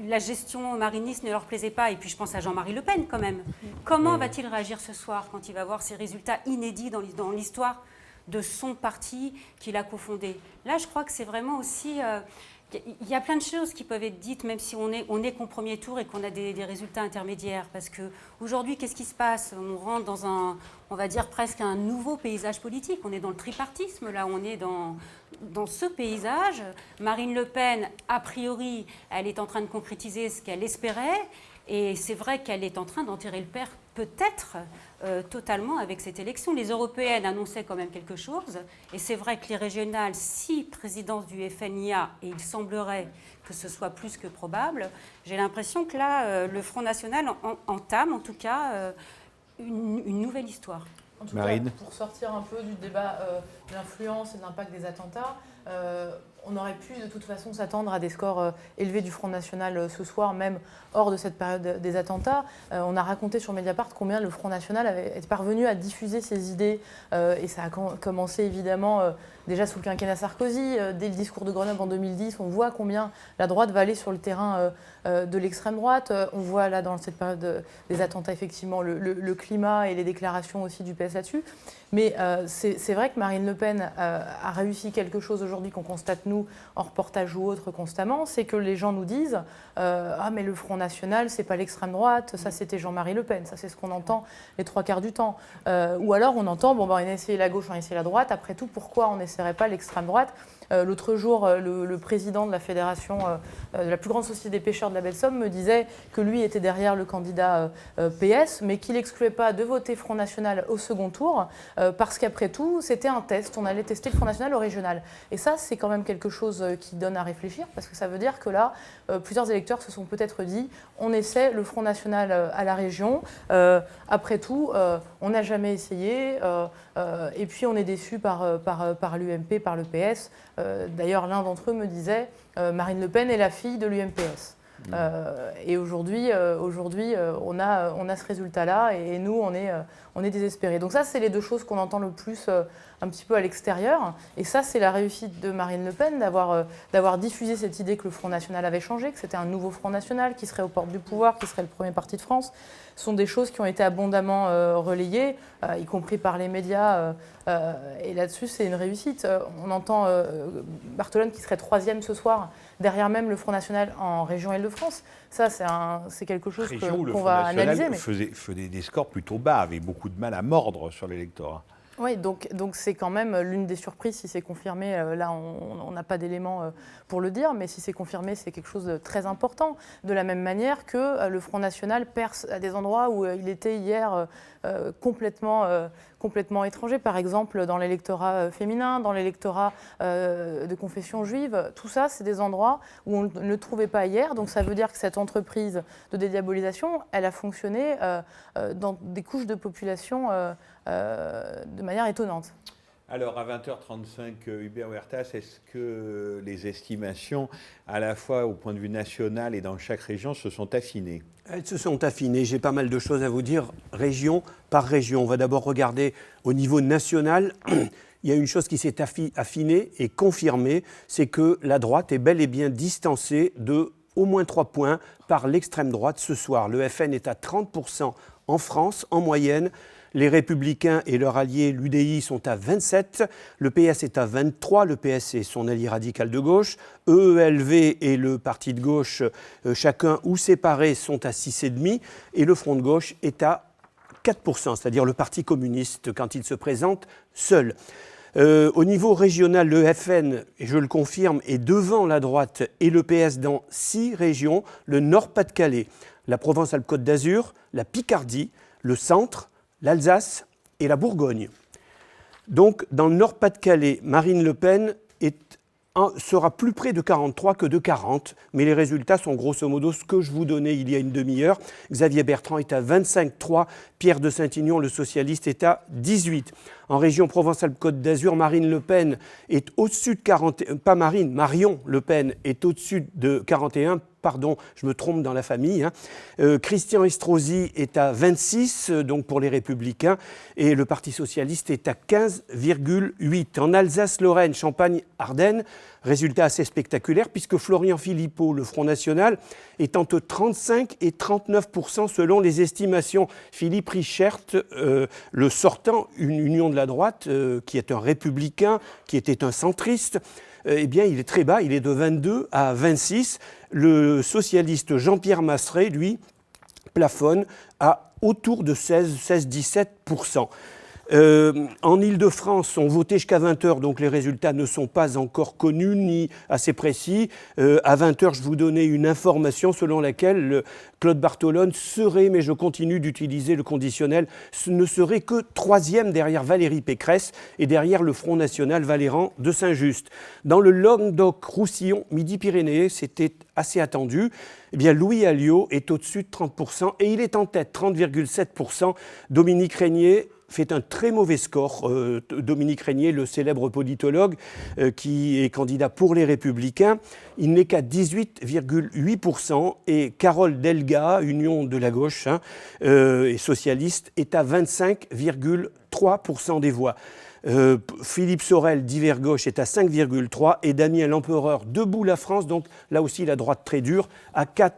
la gestion mariniste ne leur plaisait pas. Et puis je pense à Jean-Marie Le Pen quand même. Comment va-t-il réagir ce soir quand il va voir ces résultats inédits dans l'histoire de son parti qu'il a cofondé? Là, je crois que c'est vraiment aussi... il y a plein de choses qui peuvent être dites, même si on est qu'au premier tour et qu'on a des résultats intermédiaires. Parce qu'aujourd'hui, qu'est-ce qui se passe? On rentre dans on va dire presque un nouveau paysage politique. On est dans le tripartisme, là, on est dans ce paysage. Marine Le Pen, a priori, elle est en train de concrétiser ce qu'elle espérait. Et c'est vrai qu'elle est en train d'enterrer le père, peut-être, totalement avec cette élection. Les européennes annonçaient quand même quelque chose. Et c'est vrai que les régionales, si présidence du FN y a, et il semblerait que ce soit plus que probable, j'ai l'impression que là, le Front National entame, en tout cas, une nouvelle histoire. En tout Marine. cas, pour sortir un peu du débat de l'influence et de l'impact des attentats, on aurait pu de toute façon s'attendre à des scores élevés du Front National ce soir, même hors de cette période des attentats. On a raconté sur Mediapart combien le Front National est parvenu à diffuser ses idées, et ça a commencé évidemment déjà sous le quinquennat Sarkozy. Dès le discours de Grenoble en 2010, on voit combien la droite va aller sur le terrain de l'extrême droite. On voit là dans cette période des attentats effectivement le climat et les déclarations aussi du PS là-dessus. Mais c'est vrai que Marine Le Pen a réussi quelque chose aujourd'hui qu'on constate nous en reportage ou autre constamment, c'est que les gens nous disent ah mais le Front National c'est pas l'extrême droite, ça c'était Jean-Marie Le Pen, ça c'est ce qu'on entend les 3/4 du temps. Ou alors on entend bon ben, on a essayé la gauche, on a essayé la droite, après tout pourquoi on n'essaierait pas l'extrême droite? L'autre jour, le président de la fédération, de la plus grande société des pêcheurs de la Belle-Somme, me disait que lui était derrière le candidat PS, mais qu'il n'excluait pas de voter Front National au second tour, parce qu'après tout, c'était un test. On allait tester le Front National au régional. Et ça, c'est quand même quelque chose qui donne à réfléchir, parce que ça veut dire que là, plusieurs électeurs se sont peut-être dit, on essaie le Front National à la région. Après tout, on n'a jamais essayé, et puis on est déçu par l'UMP, par le PS. D'ailleurs, l'un d'entre eux me disait Marine Le Pen est la fille de l'UMPS. Et aujourd'hui, on a ce résultat-là et nous, on est désespérés. Donc ça, c'est les deux choses qu'on entend le plus un petit peu à l'extérieur. Et ça, c'est la réussite de Marine Le Pen d'avoir diffusé cette idée que le Front National avait changé, que c'était un nouveau Front National qui serait aux portes du pouvoir, qui serait le premier parti de France. Ce sont des choses qui ont été abondamment relayées, y compris par les médias. Et là-dessus, c'est une réussite. On entend Barthelone qui serait 3e ce soir, derrière même le Front National en région Île-de-France. Ça, c'est quelque chose qu'on va analyser. Faisait des scores plutôt bas, avec beaucoup de mal à mordre sur l'électorat. Oui, donc c'est quand même l'une des surprises, si c'est confirmé, là on n'a pas d'éléments pour le dire, mais si c'est confirmé, c'est quelque chose de très important. De la même manière que le Front National perce à des endroits où il était hier complètement étranger, par exemple dans l'électorat féminin, dans l'électorat de confession juive. Tout ça, c'est des endroits où on ne le trouvait pas hier, donc ça veut dire que cette entreprise de dédiabolisation, elle a fonctionné dans des couches de population de manière étonnante. Alors, à 20h35, Hubert Huertas, est-ce que les estimations, à la fois au point de vue national et dans chaque région, se sont affinées? Elles se sont affinées. J'ai pas mal de choses à vous dire, région par région. On va d'abord regarder au niveau national. Il y a une chose qui s'est affinée et confirmée, c'est que la droite est bel et bien distancée de au moins 3 points par l'extrême droite ce soir. Le FN est à 30% en France, en moyenne. Les Républicains et leur allié, l'UDI, sont à 27, le PS est à 23, le PS et son allié radical de gauche, EELV et le parti de gauche, chacun ou séparés, sont à 6,5, et le Front de gauche est à 4%, c'est-à-dire le Parti communiste quand il se présente seul. Au niveau régional, le FN, et je le confirme, est devant la droite et le PS dans 6 régions, le Nord-Pas-de-Calais, la Provence-Alpes-Côte d'Azur, la Picardie, le Centre, l'Alsace et la Bourgogne. Donc, dans le Nord-Pas-de-Calais, Marine Le Pen sera plus près de 43 que de 40, mais les résultats sont grosso modo ce que je vous donnais il y a une demi-heure. Xavier Bertrand est à 25,3, Pierre de Saint-Aignan, le socialiste, est à 18. En région Provence-Alpes-Côte d'Azur, Marine Le Pen est au-dessus de 41, Marion Le Pen est au-dessus de 41, pardon, je me trompe dans la famille. Christian Estrosi est à 26, donc pour les Républicains, et le Parti socialiste est à 15,8. En Alsace-Lorraine, Champagne-Ardenne, résultat assez spectaculaire, puisque Florian Philippot, le Front National, est entre 35 et 39% selon les estimations. Philippe Richert, le sortant, une union de la droite, qui est un républicain, qui était un centriste, eh bien, il est très bas, il est de 22 à 26. Le socialiste Jean-Pierre Masseret, lui, plafonne à autour de 16-17%. En Ile-de-France, on votait jusqu'à 20h, donc les résultats ne sont pas encore connus ni assez précis. À 20h, je vous donnais une information selon laquelle Claude Bartolone serait, mais je continue d'utiliser le conditionnel, ne serait que 3e derrière Valérie Pécresse et derrière le Front National Valéran de Saint-Just. Dans le Languedoc-Roussillon, Midi-Pyrénées, c'était assez attendu. Eh bien, Louis Alliot est au-dessus de 30% et il est en tête, 30,7%. Dominique Régnier fait un très mauvais score. Dominique Régnier, le célèbre politologue qui est candidat pour les Républicains, il n'est qu'à 18,8%. Et Carole Delga, Union de la gauche et socialiste, est à 25,3% des voix. Philippe Sorel, d'Hiver Gauche, est à 5,3% et Damien Lempereur, Debout la France, donc là aussi la droite très dure, à 4%.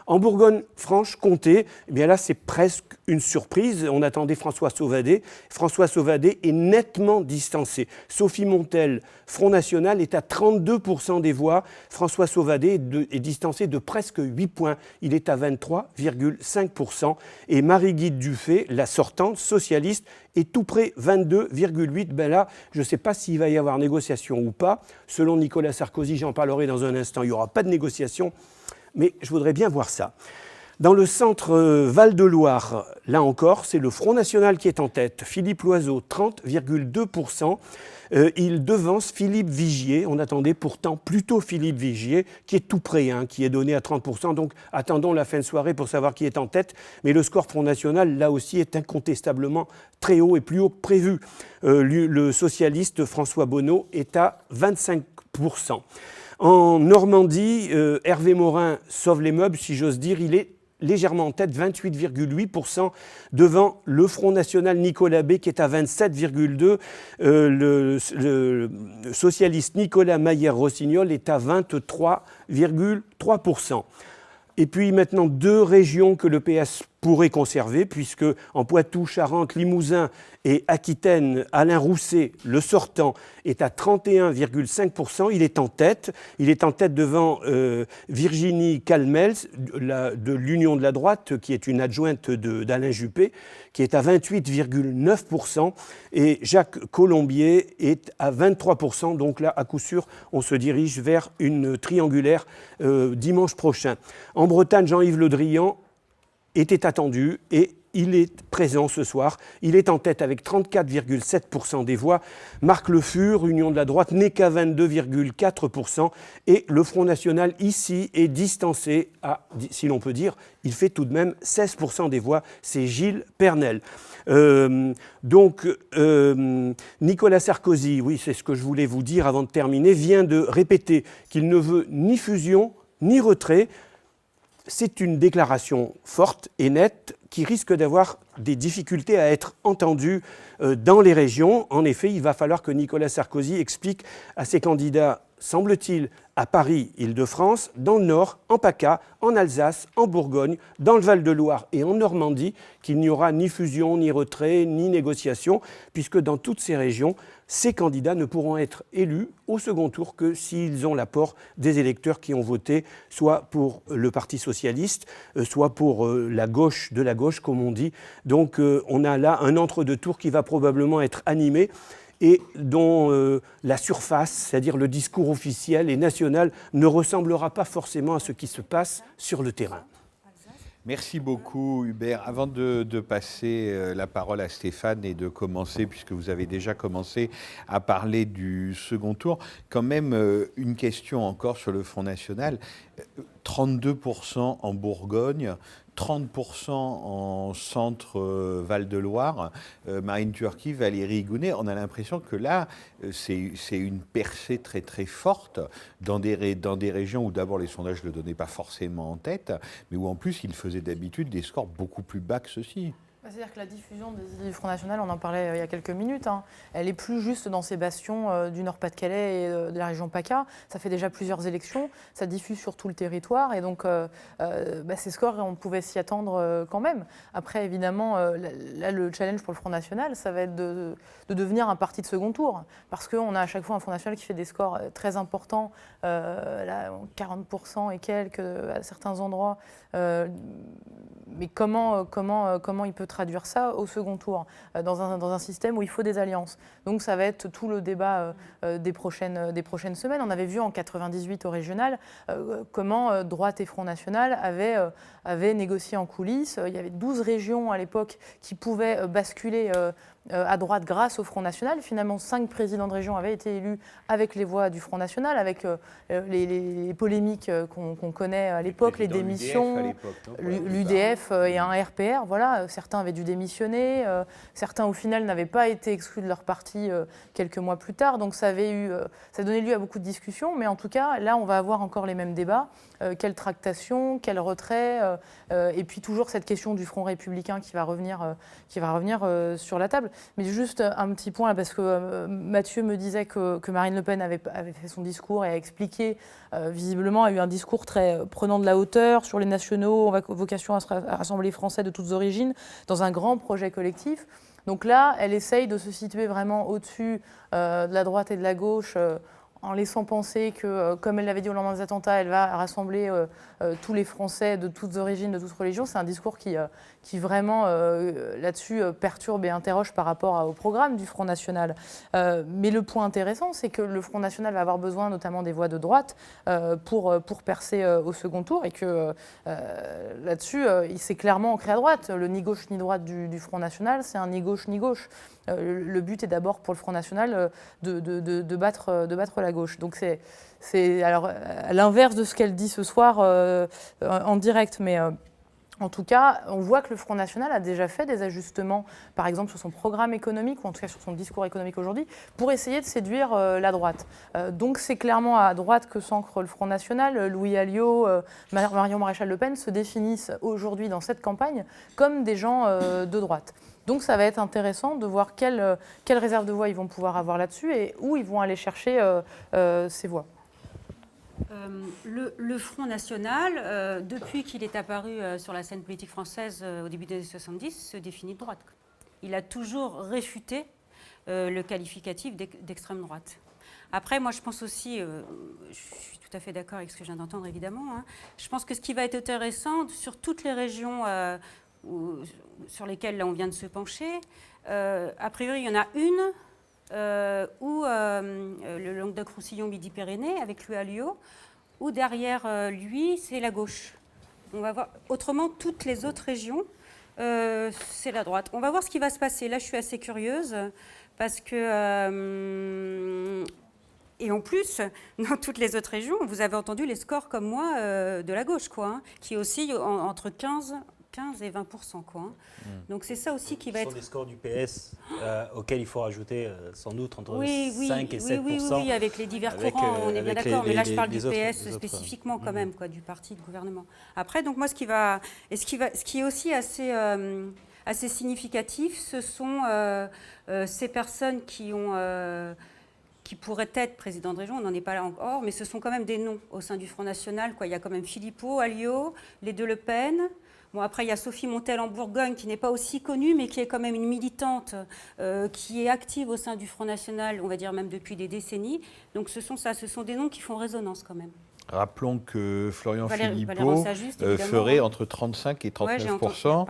En Bourgogne-Franche-Comté, eh bien là c'est presque une surprise. On attendait François Sauvadet. François Sauvadet est nettement distancé. Sophie Montel, Front National, est à 32% des voix. François Sauvadet est distancé de presque 8 points. Il est à 23,5%. Et Marie-Guide Dufay, la sortante socialiste, est tout près, 22,8%. Ben là, je ne sais pas s'il va y avoir négociation ou pas. Selon Nicolas Sarkozy, j'en parlerai dans un instant, il n'y aura pas de négociation. Mais je voudrais bien voir ça. Dans le centre Val-de-Loire, là encore, c'est le Front National qui est en tête. Philippe Loiseau, 30,2%. Il devance Philippe Vigier. On attendait pourtant plutôt Philippe Vigier, qui est tout près, qui est donné à 30%. Donc attendons la fin de soirée pour savoir qui est en tête. Mais le score Front National, là aussi, est incontestablement très haut et plus haut que prévu. Le socialiste François Bonneau est à 25%. En Normandie, Hervé Morin sauve les meubles, si j'ose dire. Il est légèrement en tête, 28,8%, devant le Front National Nicolas B, qui est à 27,2%. Le socialiste Nicolas Maillère-Rossignol est à 23,3%. Et puis maintenant, 2 régions que le PS pourrait conserver, puisque en Poitou, Charente, Limousin et Aquitaine, Alain Rousset, le sortant, est à 31,5%. Il est en tête. Il est en tête devant Virginie Calmels, de l'Union de la droite, qui est une adjointe d'Alain Juppé, qui est à 28,9%. Et Jacques Colombier est à 23%. Donc là, à coup sûr, on se dirige vers une triangulaire dimanche prochain. En Bretagne, Jean-Yves Le Drian était attendu et il est présent ce soir. Il est en tête avec 34,7% des voix. Marc Le Fur, Union de la droite, n'est qu'à 22,4%. Et le Front National, ici, est distancé à, si l'on peut dire, il fait tout de même 16% des voix. C'est Gilles Pernel. Nicolas Sarkozy, oui, c'est ce que je voulais vous dire avant de terminer, vient de répéter qu'il ne veut ni fusion, ni retrait. C'est une déclaration forte et nette qui risque d'avoir des difficultés à être entendue dans les régions. En effet, il va falloir que Nicolas Sarkozy explique à ses candidats, semble-t-il, à Paris, Île-de-France, dans le Nord, en PACA, en Alsace, en Bourgogne, dans le Val-de-Loire et en Normandie, qu'il n'y aura ni fusion, ni retrait, ni négociation, puisque dans toutes ces régions, ces candidats ne pourront être élus au second tour que s'ils ont l'apport des électeurs qui ont voté soit pour le Parti socialiste, soit pour la gauche de la gauche, comme on dit. Donc on a là un entre-deux-tours qui va probablement être animé et dont la surface, c'est-à-dire le discours officiel et national, ne ressemblera pas forcément à ce qui se passe sur le terrain. Merci beaucoup Hubert. Avant de passer la parole à Stéphane et de commencer, puisque vous avez déjà commencé à parler du second tour, quand même une question encore sur le Front National. 32% en Bourgogne, 30% en centre Val-de-Loire. Marine Turki, Valérie Gounet, on a l'impression que là, c'est une percée très très forte dans des régions où d'abord les sondages ne le donnaient pas forcément en tête, mais où en plus ils faisaient d'habitude des scores beaucoup plus bas que ceux-ci. C'est-à-dire que la diffusion des idées du Front National, on en parlait il y a quelques minutes, hein, elle est plus juste dans ces bastions du Nord-Pas-de-Calais et de la région PACA. Ça fait déjà plusieurs élections, ça diffuse sur tout le territoire et donc ces scores, on pouvait s'y attendre quand même. Après, évidemment, là, le challenge pour le Front National, ça va être de devenir un parti de second tour parce qu'on a à chaque fois un Front National qui fait des scores très importants, là, 40% et quelques à certains endroits. Mais comment il peut traduire ça au second tour, dans un système où il faut des alliances. Donc ça va être tout le débat des prochaines semaines. On avait vu en 98 au régional comment droite et Front National avaient négocié en coulisses. Il y avait 12 régions à l'époque qui pouvaient basculer à droite grâce au Front National. Finalement, 5 présidents de région avaient été élus avec les voix du Front National, avec les polémiques qu'on connaît à l'époque, les démissions, l'UDF et un RPR. Voilà, certains avaient dû démissionner, certains au final n'avaient pas été exclus de leur parti quelques mois plus tard. Donc ça donnait lieu à beaucoup de discussions, mais en tout cas, là, on va avoir encore les mêmes débats. Quelle tractation, quel retrait, et puis toujours cette question du Front républicain qui va revenir sur la table. Mais juste un petit point, là, parce que Mathieu me disait que Marine Le Pen avait fait son discours et a expliqué, visiblement, a eu un discours très prenant de la hauteur sur les nationaux, vocation à rassembler les Français de toutes origines, dans un grand projet collectif. Donc là, elle essaye de se situer vraiment au-dessus de la droite et de la gauche, en laissant penser que, comme elle l'avait dit au lendemain des attentats, elle va rassembler tous les Français de toutes origines, de toutes religions. C'est un discours qui vraiment, là-dessus, perturbe et interroge par rapport au programme du Front National. Mais le point intéressant, c'est que le Front National va avoir besoin notamment des voix de droite pour percer au second tour, et que là-dessus, il s'est clairement ancré à droite. Le ni gauche ni droite du Front National, c'est un ni gauche ni gauche. Le but est d'abord pour le Front National de battre la gauche. Donc c'est alors à l'inverse de ce qu'elle dit ce soir en direct, mais en tout cas, on voit que le Front National a déjà fait des ajustements, par exemple sur son programme économique, ou en tout cas sur son discours économique aujourd'hui, pour essayer de séduire la droite. Donc c'est clairement à droite que s'ancre le Front National. Louis Alliot, Marion Maréchal Le Pen se définissent aujourd'hui dans cette campagne comme des gens de droite. Donc ça va être intéressant de voir quelle réserve de voix ils vont pouvoir avoir là-dessus et où ils vont aller chercher ces voix. Le Front National, depuis qu'il est apparu sur la scène politique française au début des années 70, se définit de droite. Il a toujours réfuté le qualificatif d'extrême droite. Après, moi, je pense aussi, je suis tout à fait d'accord avec ce que je viens d'entendre, évidemment, hein. Je pense que ce qui va être intéressant sur toutes les régions sur lesquelles là, on vient de se pencher, a priori, il y en a une où le Languedoc-Roussillon, Midi-Pyrénées, avec Louis Alliot, où derrière lui, c'est la gauche. On va voir. Autrement, toutes les autres régions, c'est la droite. On va voir ce qui va se passer. Là, je suis assez curieuse parce que... et en plus, dans toutes les autres régions, vous avez entendu les scores comme moi de la gauche, quoi, hein, qui oscillent entre 15 et 20%. Quoi, hein. Donc c'est ça aussi qui va être... Ce sont des scors du PS auxquels il faut rajouter sans doute entre 5 et 7%. Oui, avec les divers courants, on est bien d'accord. Mais là, je parle du PS spécifiquement quand même, quoi, du parti de gouvernement. Après, donc moi, ce qui est aussi assez significatif, ce sont ces personnes qui pourraient être présidents de région, on n'en est pas là encore, mais ce sont quand même des noms au sein du Front National, quoi. Il y a quand même Philippot, Alliot, les deux Le Pen. Bon, après, il y a Sophie Montel en Bourgogne, qui n'est pas aussi connue, mais qui est quand même une militante, qui est active au sein du Front National, on va dire même depuis des décennies. Donc ce sont des noms qui font résonance quand même. Rappelons que Florian Philippot ferait entre 35 et 39%,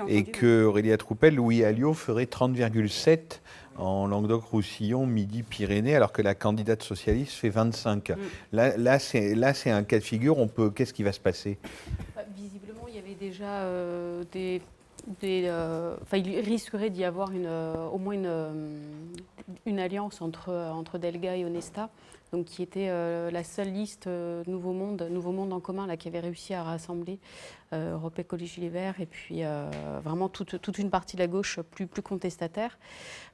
et que Aurélia Troupel, Louis Alliot ferait 30,7% en Languedoc-Roussillon, Midi-Pyrénées, alors que la candidate socialiste fait 25%. Là, c'est un cas de figure. Qu'est-ce qui va se passer ? Visiblement, il y avait déjà il risquerait d'y avoir au moins une alliance entre Delga et Onesta, donc qui était la seule liste Nouveau Monde en commun là, qui avait réussi à rassembler Europe Écologie Les Verts et puis vraiment toute une partie de la gauche plus contestataire.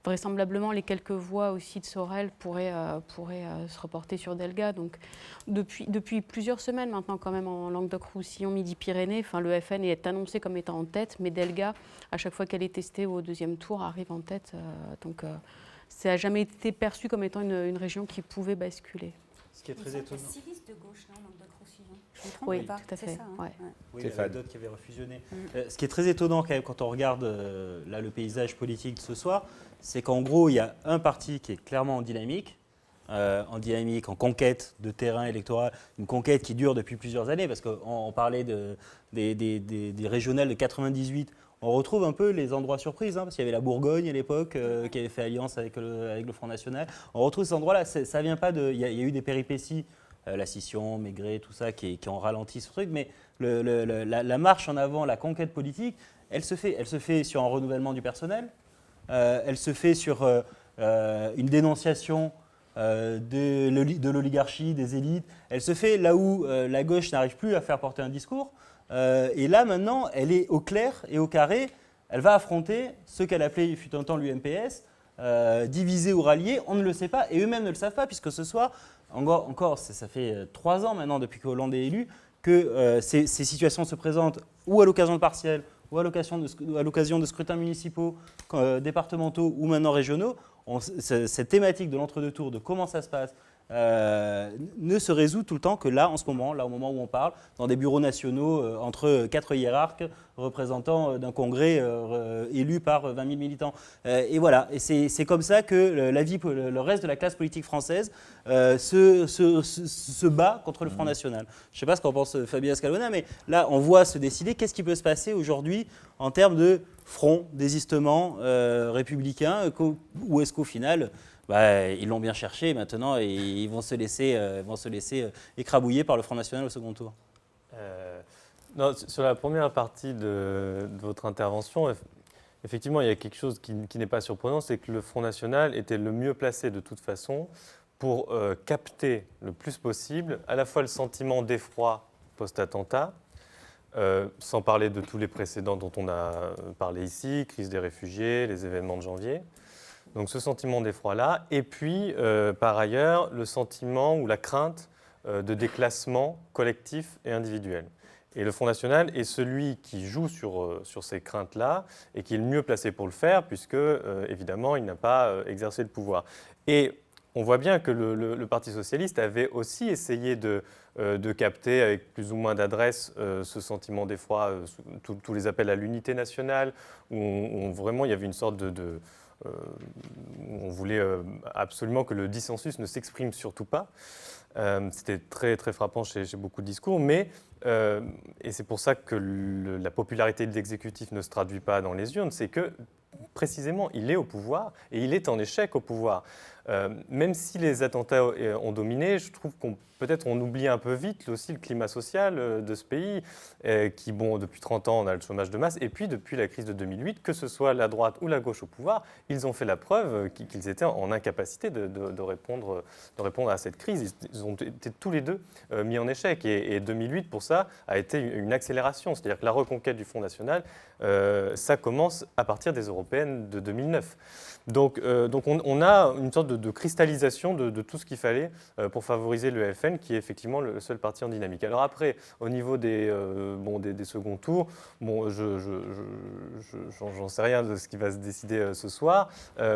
Vraisemblablement, les quelques voix aussi de Sorel pourraient se reporter sur Delga. Donc, depuis plusieurs semaines maintenant, quand même, en Languedoc-Roussillon, Midi-Pyrénées, le FN est annoncé comme étant en tête, mais Delga, à chaque fois qu'elle est testée au deuxième tour, arrive en tête. Ça n'a jamais été perçu comme étant une région qui pouvait basculer. Ce qui est très Ils sont étonnant. 6 listes de gauche, non, Languedoc-Roussillon. Je me trompe Oui, pas, tout à c'est fait. ça, hein, Ouais. ouais. Oui, il y Stéphane. avait d'autres qui avaient refusionné. Ce qui est très étonnant quand même quand on regarde là, le paysage politique de ce soir, c'est qu'en gros, il y a un parti qui est clairement en dynamique, en conquête de terrain électoral, une conquête qui dure depuis plusieurs années, parce qu'on parlait des régionales de 98. On retrouve un peu les endroits surprises, parce qu'il y avait la Bourgogne à l'époque qui avait fait alliance avec le Front National. On retrouve ces endroits-là. Ça vient pas de. Il y a eu des péripéties, la scission, Maigret, tout ça, qui ont ralenti ce truc. Mais la marche en avant, la conquête politique, elle se fait sur un renouvellement du personnel. Elle se fait sur une dénonciation de l'oligarchie, des élites. Elle se fait là où la gauche n'arrive plus à faire porter un discours. Et là, maintenant, elle est au clair et au carré. Elle va affronter ce qu'elle appelait, il fut un temps, l'UMPS, divisé ou rallié. On ne le sait pas, et eux-mêmes ne le savent pas, puisque ce soir, encore ça fait 3 ans maintenant, depuis que Hollande est élu, que ces situations se présentent ou à l'occasion de partiels, ou à l'occasion de scrutins municipaux, départementaux ou maintenant régionaux. Cette thématique de l'entre-deux tours, de comment ça se passe, ne se résout tout le temps que là, en ce moment, au moment où on parle, dans des bureaux nationaux entre 4 hiérarques représentants d'un congrès élu par 20 000 militants. Et voilà, et c'est comme ça que le reste de la classe politique française se bat contre le Front National. Je ne sais pas ce qu'en pense Fabien Scalona, mais là, on voit se décider qu'est-ce qui peut se passer aujourd'hui en termes de front, désistement républicain, ou est-ce qu'au final, ils l'ont bien cherché maintenant et ils vont se laisser écrabouiller par le Front National au second tour. Non, sur la première partie de votre intervention, effectivement, il y a quelque chose qui n'est pas surprenant, c'est que le Front National était le mieux placé de toute façon pour capter le plus possible à la fois le sentiment d'effroi post-attentat, sans parler de tous les précédents dont on a parlé ici, crise des réfugiés, les événements de janvier. Donc ce sentiment d'effroi-là, et puis par ailleurs le sentiment ou la crainte de déclassement collectif et individuel. Et le Front National est celui qui joue sur ces craintes-là et qui est le mieux placé pour le faire, puisque évidemment il n'a pas exercé le pouvoir. Et on voit bien que le Parti socialiste avait aussi essayé de capter avec plus ou moins d'adresse ce sentiment d'effroi, tous les appels à l'unité nationale, où vraiment il y avait une sorte on voulait absolument que le dissensus ne s'exprime surtout pas. C'était très, très frappant chez beaucoup de discours, et c'est pour ça que la popularité de l'exécutif ne se traduit pas dans les urnes, c'est que précisément, il est au pouvoir et il est en échec au pouvoir. Même si les attentats ont dominé, je trouve peut-être on oublie un peu vite aussi le climat social de ce pays, qui, depuis 30 ans, on a le chômage de masse, et puis depuis la crise de 2008, que ce soit la droite ou la gauche au pouvoir, ils ont fait la preuve qu'ils étaient en incapacité de répondre à cette crise. Ils ont été tous les deux mis en échec, et 2008, pour ça, a été une accélération. C'est-à-dire que la reconquête du Front National, ça commence à partir des européennes de 2009. Donc on a une sorte de cristallisation de tout ce qu'il fallait pour favoriser le FN, qui est effectivement le seul parti en dynamique. Alors après, au niveau des seconds tours, j'en sais rien de ce qui va se décider ce soir.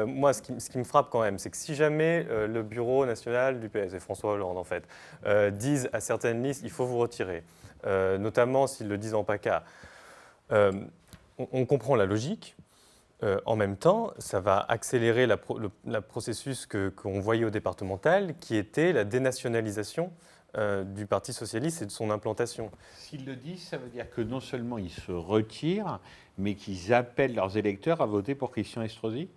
Moi, ce qui me frappe quand même, c'est que si jamais le bureau national du PS, et François Hollande en fait, disent à certaines listes, il faut vous retirer, notamment s'ils le disent en PACA, on comprend la logique. En même temps, ça va accélérer le processus qu'on voyait au départemental, qui était la dénationalisation du Parti socialiste et de son implantation. S'ils le disent, ça veut dire que non seulement ils se retirent, mais qu'ils appellent leurs électeurs à voter pour Christian Estrosi ?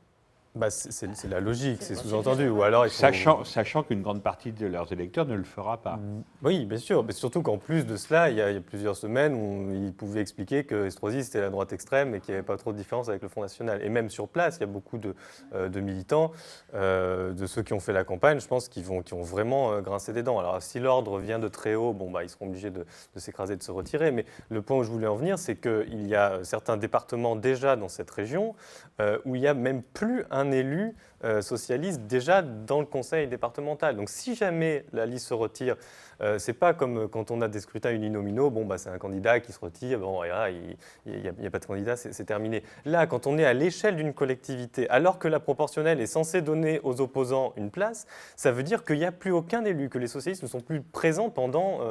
C'est la logique, c'est sous-entendu. Ou alors il faut... Sachant qu'une grande partie de leurs électeurs ne le fera pas. Oui, bien sûr. Mais surtout qu'en plus de cela, il y a plusieurs semaines où ils pouvaient expliquer que Estrosi, c'était la droite extrême et qu'il n'y avait pas trop de différence avec le Front National. Et même sur place, il y a beaucoup de militants, de ceux qui ont fait la campagne, je pense, qui ont vraiment grincé des dents. Alors si l'ordre vient de très haut, ils seront obligés de s'écraser, de se retirer. Mais le point où je voulais en venir, c'est qu'il y a certains départements déjà dans cette région où il n'y a même plus un élu socialiste déjà dans le conseil départemental. Donc si jamais la liste se retire, c'est pas comme quand on a des scrutins uninominaux, c'est un candidat qui se retire, il n'y a pas de candidat, c'est terminé. Là, quand on est à l'échelle d'une collectivité, alors que la proportionnelle est censée donner aux opposants une place, ça veut dire qu'il n'y a plus aucun élu, que les socialistes ne sont plus présents pendant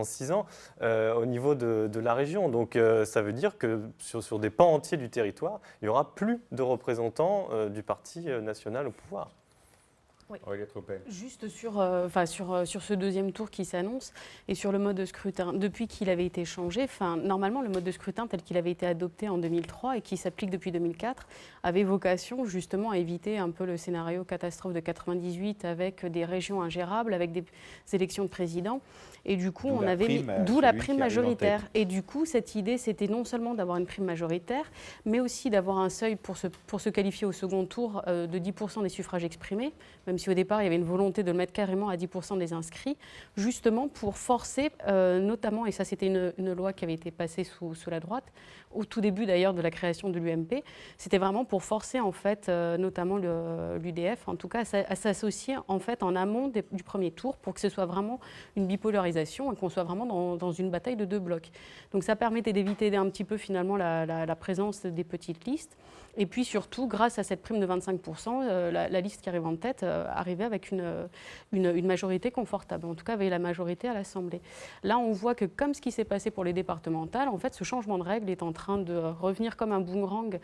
6 ans au niveau de la région. Donc ça veut dire que sur des pans entiers du territoire, il n'y aura plus de représentants du parti national au pouvoir. Oui. Juste sur ce deuxième tour qui s'annonce et sur le mode de scrutin, depuis qu'il avait été changé, normalement le mode de scrutin tel qu'il avait été adopté en 2003 et qui s'applique depuis 2004 avait vocation justement à éviter un peu le scénario catastrophe de 98 avec des régions ingérables, avec des élections de président. Et du coup, d'où la prime majoritaire. Et du coup, cette idée, c'était non seulement d'avoir une prime majoritaire, mais aussi d'avoir un seuil pour se qualifier au second tour de 10% des suffrages exprimés, même si au départ, il y avait une volonté de le mettre carrément à 10% des inscrits, justement pour forcer, notamment, et ça c'était une loi qui avait été passée sous la droite, au tout début d'ailleurs de la création de l'UMP, c'était vraiment pour forcer en fait, notamment l'UDF, en tout cas, à s'associer en fait en amont du premier tour pour que ce soit vraiment une bipolarisation et qu'on soit vraiment dans une bataille de 2 blocs. Donc ça permettait d'éviter un petit peu finalement la présence des petites listes. Et puis surtout, grâce à cette prime de 25%, la liste qui arrive en tête arrivait avec une majorité confortable. En tout cas, avait la majorité à l'Assemblée. Là, on voit que comme ce qui s'est passé pour les départementales, en fait, ce changement de règle est en train de revenir comme un boomerang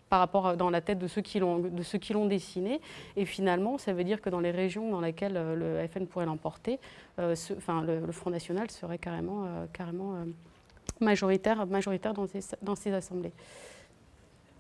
par rapport dans la tête de ceux qui l'ont dessiné. Et finalement, ça veut dire que dans les régions dans lesquelles le FN pourrait l'emporter, le Front National serait carrément majoritaire dans ces assemblées.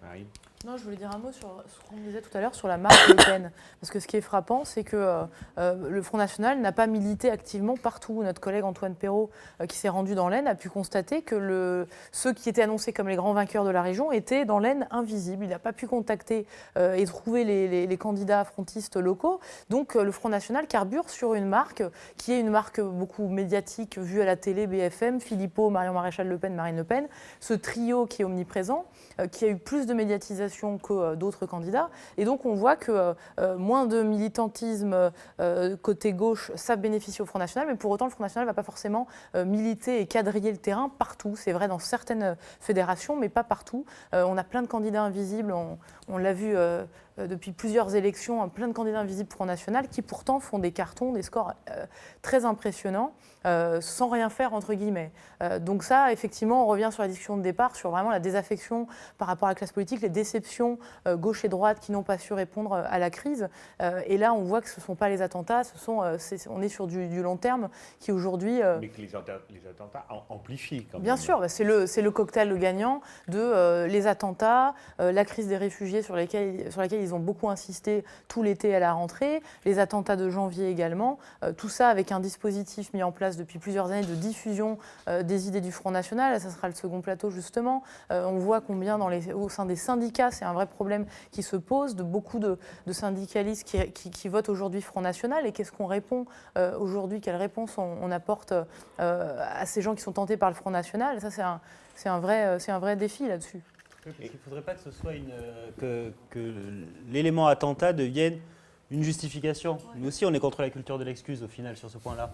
Marie. Non, je voulais dire un mot sur ce qu'on disait tout à l'heure sur la marque Le Pen. Parce que ce qui est frappant, c'est que le Front National n'a pas milité activement partout. Notre collègue Antoine Perrault, qui s'est rendu dans l'Aisne, a pu constater que ceux qui étaient annoncés comme les grands vainqueurs de la région étaient dans l'Aisne invisibles. Il n'a pas pu contacter et trouver les candidats frontistes locaux. Donc le Front National carbure sur une marque qui est une marque beaucoup médiatique, vue à la télé, BFM, Philippot, Marion Maréchal Le Pen, Marine Le Pen. Ce trio qui est omniprésent, qui a eu plus de médiatisation que d'autres candidats. Et donc, on voit que moins de militantisme côté gauche, ça bénéficie au Front National, mais pour autant, le Front National ne va pas forcément militer et quadriller le terrain partout. C'est vrai dans certaines fédérations, mais pas partout. On a plein de candidats invisibles, on l'a vu depuis plusieurs élections, plein de candidats invisibles Front National qui pourtant font des cartons, des scores très impressionnants, sans rien faire, entre guillemets. Donc ça, effectivement, on revient sur la discussion de départ, sur vraiment la désaffection par rapport à la classe politique, les déceptions gauche et droite qui n'ont pas su répondre à la crise. Et là, on voit que ce ne sont pas les attentats, on est sur du long terme qui aujourd'hui... Mais que les attentats amplifient quand même. Bien sûr, c'est le cocktail gagnant de les attentats, la crise des réfugiés sur laquelle ils ont beaucoup insisté tout l'été à la rentrée, les attentats de janvier également, tout ça avec un dispositif mis en place depuis plusieurs années de diffusion des idées du Front National. Ça sera le second plateau justement. On voit combien au sein des syndicats, c'est un vrai problème qui se pose, de beaucoup de syndicalistes qui votent aujourd'hui Front National. Et qu'est-ce qu'on répond aujourd'hui? Quelle réponse on apporte à ces gens qui sont tentés par le Front National? Ça, c'est un vrai défi là-dessus. Il ne faudrait pas que ce soit que l'élément attentat devienne une justification. Nous aussi, on est contre la culture de l'excuse au final sur ce point-là.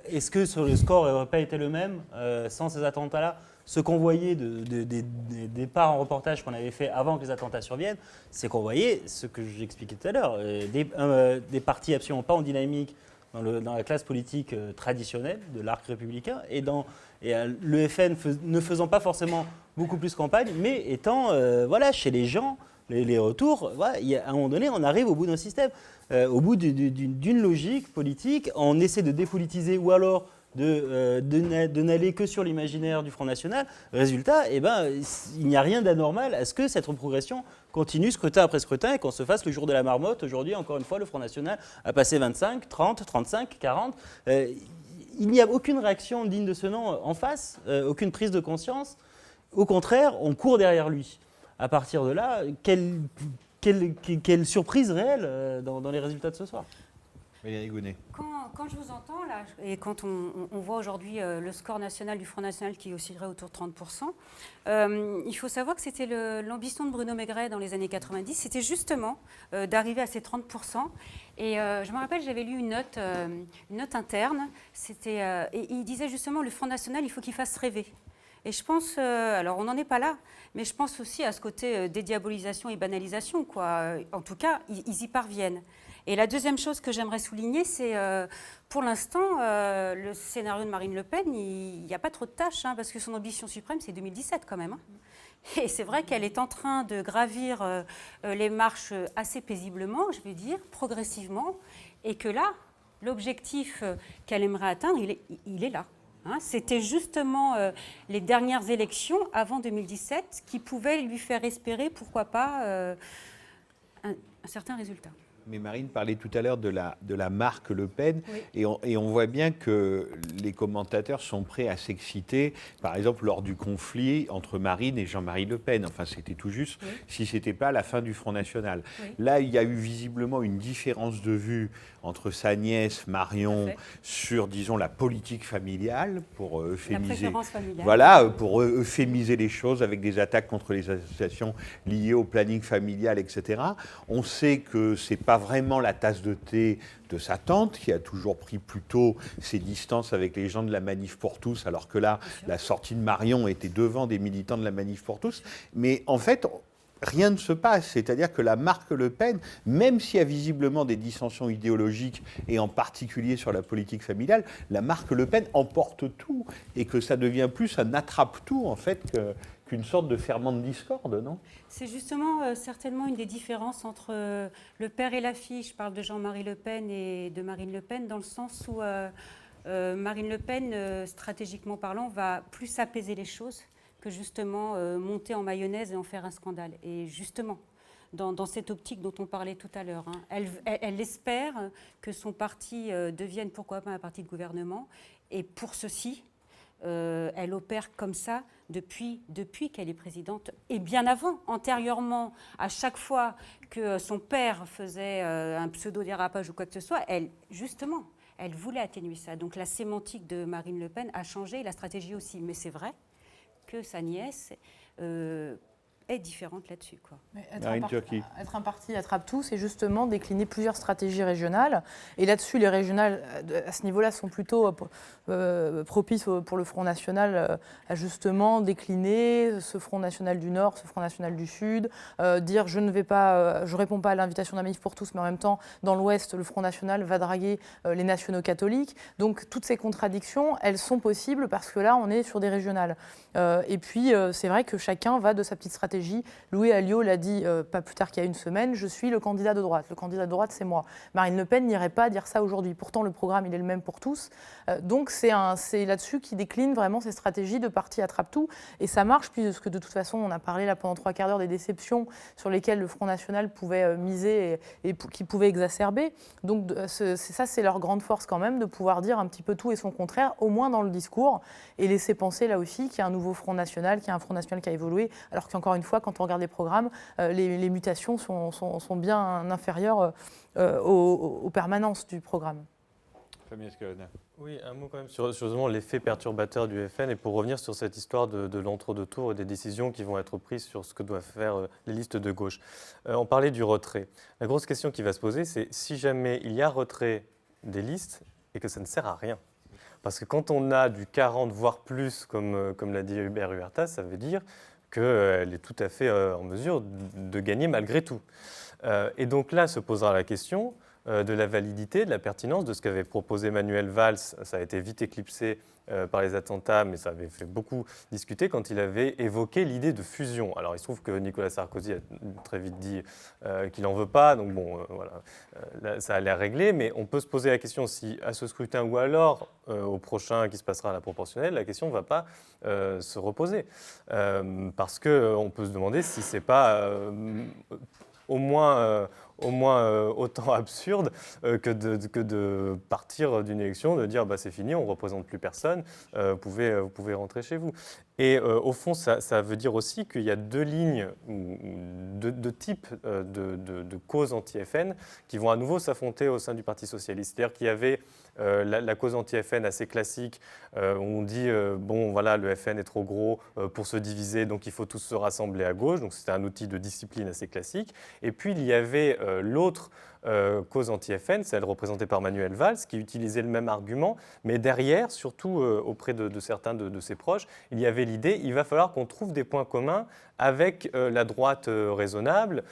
Est-ce que sur le score n'aurait pas été le même sans ces attentats-là? Ce qu'on voyait des départs en reportage qu'on avait fait avant que les attentats surviennent, c'est qu'on voyait ce que j'expliquais tout à l'heure, des partis absolument pas en dynamique dans la classe politique traditionnelle de l'arc républicain et le FN ne faisant pas forcément beaucoup plus campagne, mais étant chez les gens, les retours, à un moment donné, on arrive au bout d'un système, au bout d'une logique politique, on essaie de dépolitiser ou alors de n'aller que sur l'imaginaire du Front National. Résultat, il n'y a rien d'anormal à ce que cette progression continue scrutin après scrutin et qu'on se fasse le jour de la marmotte. Aujourd'hui, encore une fois, le Front National a passé 25, 30, 35, 40. Il n'y a aucune réaction digne de ce nom en face, aucune prise de conscience. Au contraire, on court derrière lui. À partir de là, quelle surprise réelle dans les résultats de ce soir. Valérie Gounet. Quand je vous entends là, et quand on voit aujourd'hui le score national du Front National qui oscillerait autour de 30%, il faut savoir que c'était l'ambition de Bruno Maigret dans les années 90, c'était justement d'arriver à ces 30%. Et je me rappelle, j'avais lu une note interne, et il disait justement le Front National, il faut qu'il fasse rêver. Et je pense, alors on n'en est pas là, mais je pense aussi à ce côté dédiabolisation et banalisation, quoi. En tout cas, ils y parviennent. Et la deuxième chose que j'aimerais souligner, c'est pour l'instant, le scénario de Marine Le Pen, il n'y a pas trop de tâches, hein, parce que son ambition suprême, c'est 2017 quand même. Hein. Et c'est vrai qu'elle est en train de gravir les marches assez paisiblement, je vais dire, progressivement, et que là, l'objectif qu'elle aimerait atteindre, il est là. Hein. C'était justement les dernières élections avant 2017 qui pouvaient lui faire espérer, pourquoi pas, un certain résultat. Mais Marine parlait tout à l'heure de la marque Le Pen, oui. et on voit bien que les commentateurs sont prêts à s'exciter, par exemple lors du conflit entre Marine et Jean-Marie Le Pen. Enfin, c'était tout juste, si ce n'était pas la fin du Front National. Oui. Là, il y a eu visiblement une différence de vue entre sa nièce Marion sur, disons, la politique familiale, pour euphémiser. La préférence familiale. Voilà, pour euphémiser les choses avec des attaques contre les associations liées au planning familial, etc. On sait que c'est pas vraiment la tasse de thé de sa tante, qui a toujours pris plutôt ses distances avec les gens de la Manif pour tous, alors que là, la sortie de Marion était devant des militants de la Manif pour tous. Mais en fait, rien ne se passe. C'est-à-dire que la marque Le Pen, même s'il y a visiblement des dissensions idéologiques, et en particulier sur la politique familiale, la marque Le Pen emporte tout, et que ça devient plus un attrape-tout, en fait, qu'une sorte de ferment de discorde, non ? C'est justement certainement une des différences entre le père et la fille. Je parle de Jean-Marie Le Pen et de Marine Le Pen, dans le sens où Marine Le Pen, stratégiquement parlant, va plus apaiser les choses que justement monter en mayonnaise et en faire un scandale. Et justement, dans cette optique dont on parlait tout à l'heure, hein, elle espère que son parti devienne, pourquoi pas, un parti de gouvernement. Et pour ceci, elle opère comme ça depuis qu'elle est présidente, et bien avant, antérieurement, à chaque fois que son père faisait un pseudo-dérapage ou quoi que ce soit, elle voulait atténuer ça. Donc la sémantique de Marine Le Pen a changé, la stratégie aussi. Mais c'est vrai que sa nièce est différente là-dessus, quoi. Être un parti attrape-tout, c'est justement décliner plusieurs stratégies régionales. Et là-dessus, les régionales, à ce niveau-là, sont plutôt propices pour le Front National à justement décliner ce Front National du Nord, ce Front National du Sud, dire je réponds pas à l'invitation d'un Manif pour tous, mais en même temps, dans l'Ouest, le Front National va draguer les nationaux catholiques. Donc, toutes ces contradictions, elles sont possibles parce que là, on est sur des régionales. Et puis, c'est vrai que chacun va de sa petite stratégie. Louis Alliot l'a dit pas plus tard qu'il y a une semaine, je suis le candidat de droite. Le candidat de droite, c'est moi. Marine Le Pen n'irait pas dire ça aujourd'hui. Pourtant, le programme, il est le même pour tous. Donc, c'est là-dessus qu'il décline vraiment ces stratégies de parti attrape-tout. Et ça marche, puisque de toute façon, on a parlé là pendant 3/4 d'heure des déceptions sur lesquelles le Front National pouvait miser et qui pouvait exacerber. Donc, c'est leur grande force quand même, de pouvoir dire un petit peu tout et son contraire, au moins dans le discours, et laisser penser là aussi qu'il y a un nouveau Front National, qu'il y a un Front National qui a évolué, alors qu'encore une fois, quand on regarde les programmes, les mutations sont bien inférieures aux permanences du programme. Fabien Escalona. Oui, un mot quand même sur justement l'effet perturbateur du FN, et pour revenir sur cette histoire de l'entre-deux-tours et des décisions qui vont être prises sur ce que doivent faire les listes de gauche. On parlait du retrait. La grosse question qui va se poser, c'est si jamais il y a retrait des listes et que ça ne sert à rien. Parce que quand on a du 40, voire plus, comme l'a dit Hubert Huertas, ça veut dire qu'elle est tout à fait en mesure de gagner malgré tout. Et donc là se posera la question, de la validité, de la pertinence de ce qu'avait proposé Manuel Valls. Ça a été vite éclipsé par les attentats, mais ça avait fait beaucoup discuter quand il avait évoqué l'idée de fusion. Alors il se trouve que Nicolas Sarkozy a très vite dit qu'il n'en veut pas, donc bon, voilà, là, ça a l'air réglé, mais on peut se poser la question si à ce scrutin ou alors au prochain qui se passera à la proportionnelle, la question ne va pas se reposer. Parce qu'on peut se demander si ce n'est pas au moins autant absurde que de partir d'une élection, de dire c'est fini, on ne représente plus personne, vous pouvez rentrer chez vous. Et au fond, ça veut dire aussi qu'il y a deux lignes, ou deux types de causes anti-FN qui vont à nouveau s'affronter au sein du Parti socialiste. C'est-à-dire qu'il y avait la cause anti-FN assez classique, où on dit bon voilà, le FN est trop gros pour se diviser, donc il faut tous se rassembler à gauche, donc c'était un outil de discipline assez classique. Et puis il y avait l'autre cause anti-FN, celle représentée par Manuel Valls, qui utilisait le même argument, mais derrière, surtout auprès de certains de ses proches, il y avait l'idée il va falloir qu'on trouve des points communs avec la droite raisonnable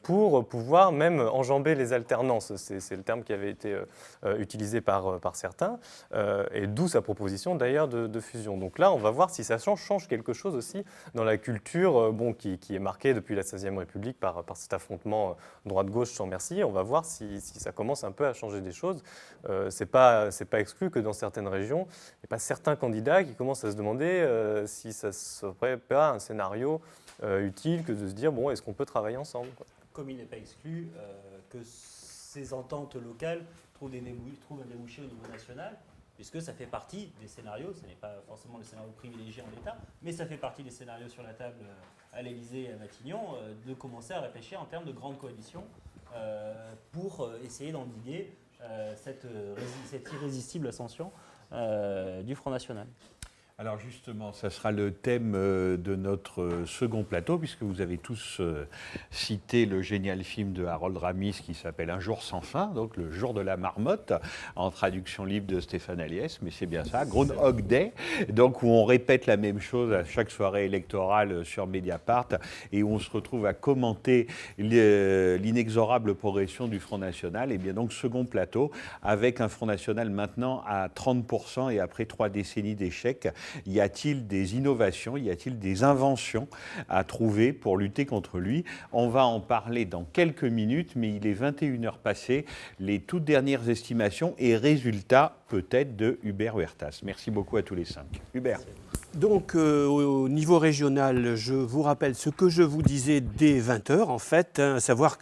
pour pouvoir même enjamber les alternances. C'est le terme qui avait été utilisé par certains, et d'où sa proposition d'ailleurs de fusion. Donc là, on va voir si ça change quelque chose aussi dans la culture qui est marquée depuis la XVIe République par cet affrontement droite-gauche sans merci. On va voir si ça commence un peu à changer des choses. C'est pas exclu que dans certaines régions, il n'y a pas certains candidats qui commencent à se demander si ça ne serait pas un scénario utile que de se dire est-ce qu'on peut travailler ensemble, quoi. Comme il n'est pas exclu que ces ententes locales trouvent un débouché au niveau national, puisque ça fait partie des scénarios, ce n'est pas forcément le scénario privilégié en l'état, mais ça fait partie des scénarios sur la table à l'Élysée et à Matignon, de commencer à réfléchir en termes de grandes coalitions pour essayer d'endiguer cette irrésistible ascension du Front National. Alors justement, ça sera le thème de notre second plateau, puisque vous avez tous cité le génial film de Harold Ramis qui s'appelle Un jour sans fin, donc le jour de la marmotte, en traduction libre de Stéphane Aliès, mais c'est bien ça, Groundhog Day, donc où on répète la même chose à chaque soirée électorale sur Mediapart, et où on se retrouve à commenter l'inexorable progression du Front National. Et bien donc second plateau, avec un Front National maintenant à 30% et après 3 décennies d'échecs. Y a-t-il des innovations, y a-t-il des inventions à trouver pour lutter contre lui? On va en parler dans quelques minutes, mais il est 21h passées, les toutes dernières estimations et résultats peut-être de Hubert Huertas. Merci beaucoup à tous les 5. Hubert. Donc au niveau régional, je vous rappelle ce que je vous disais dès 20h en fait, à savoir que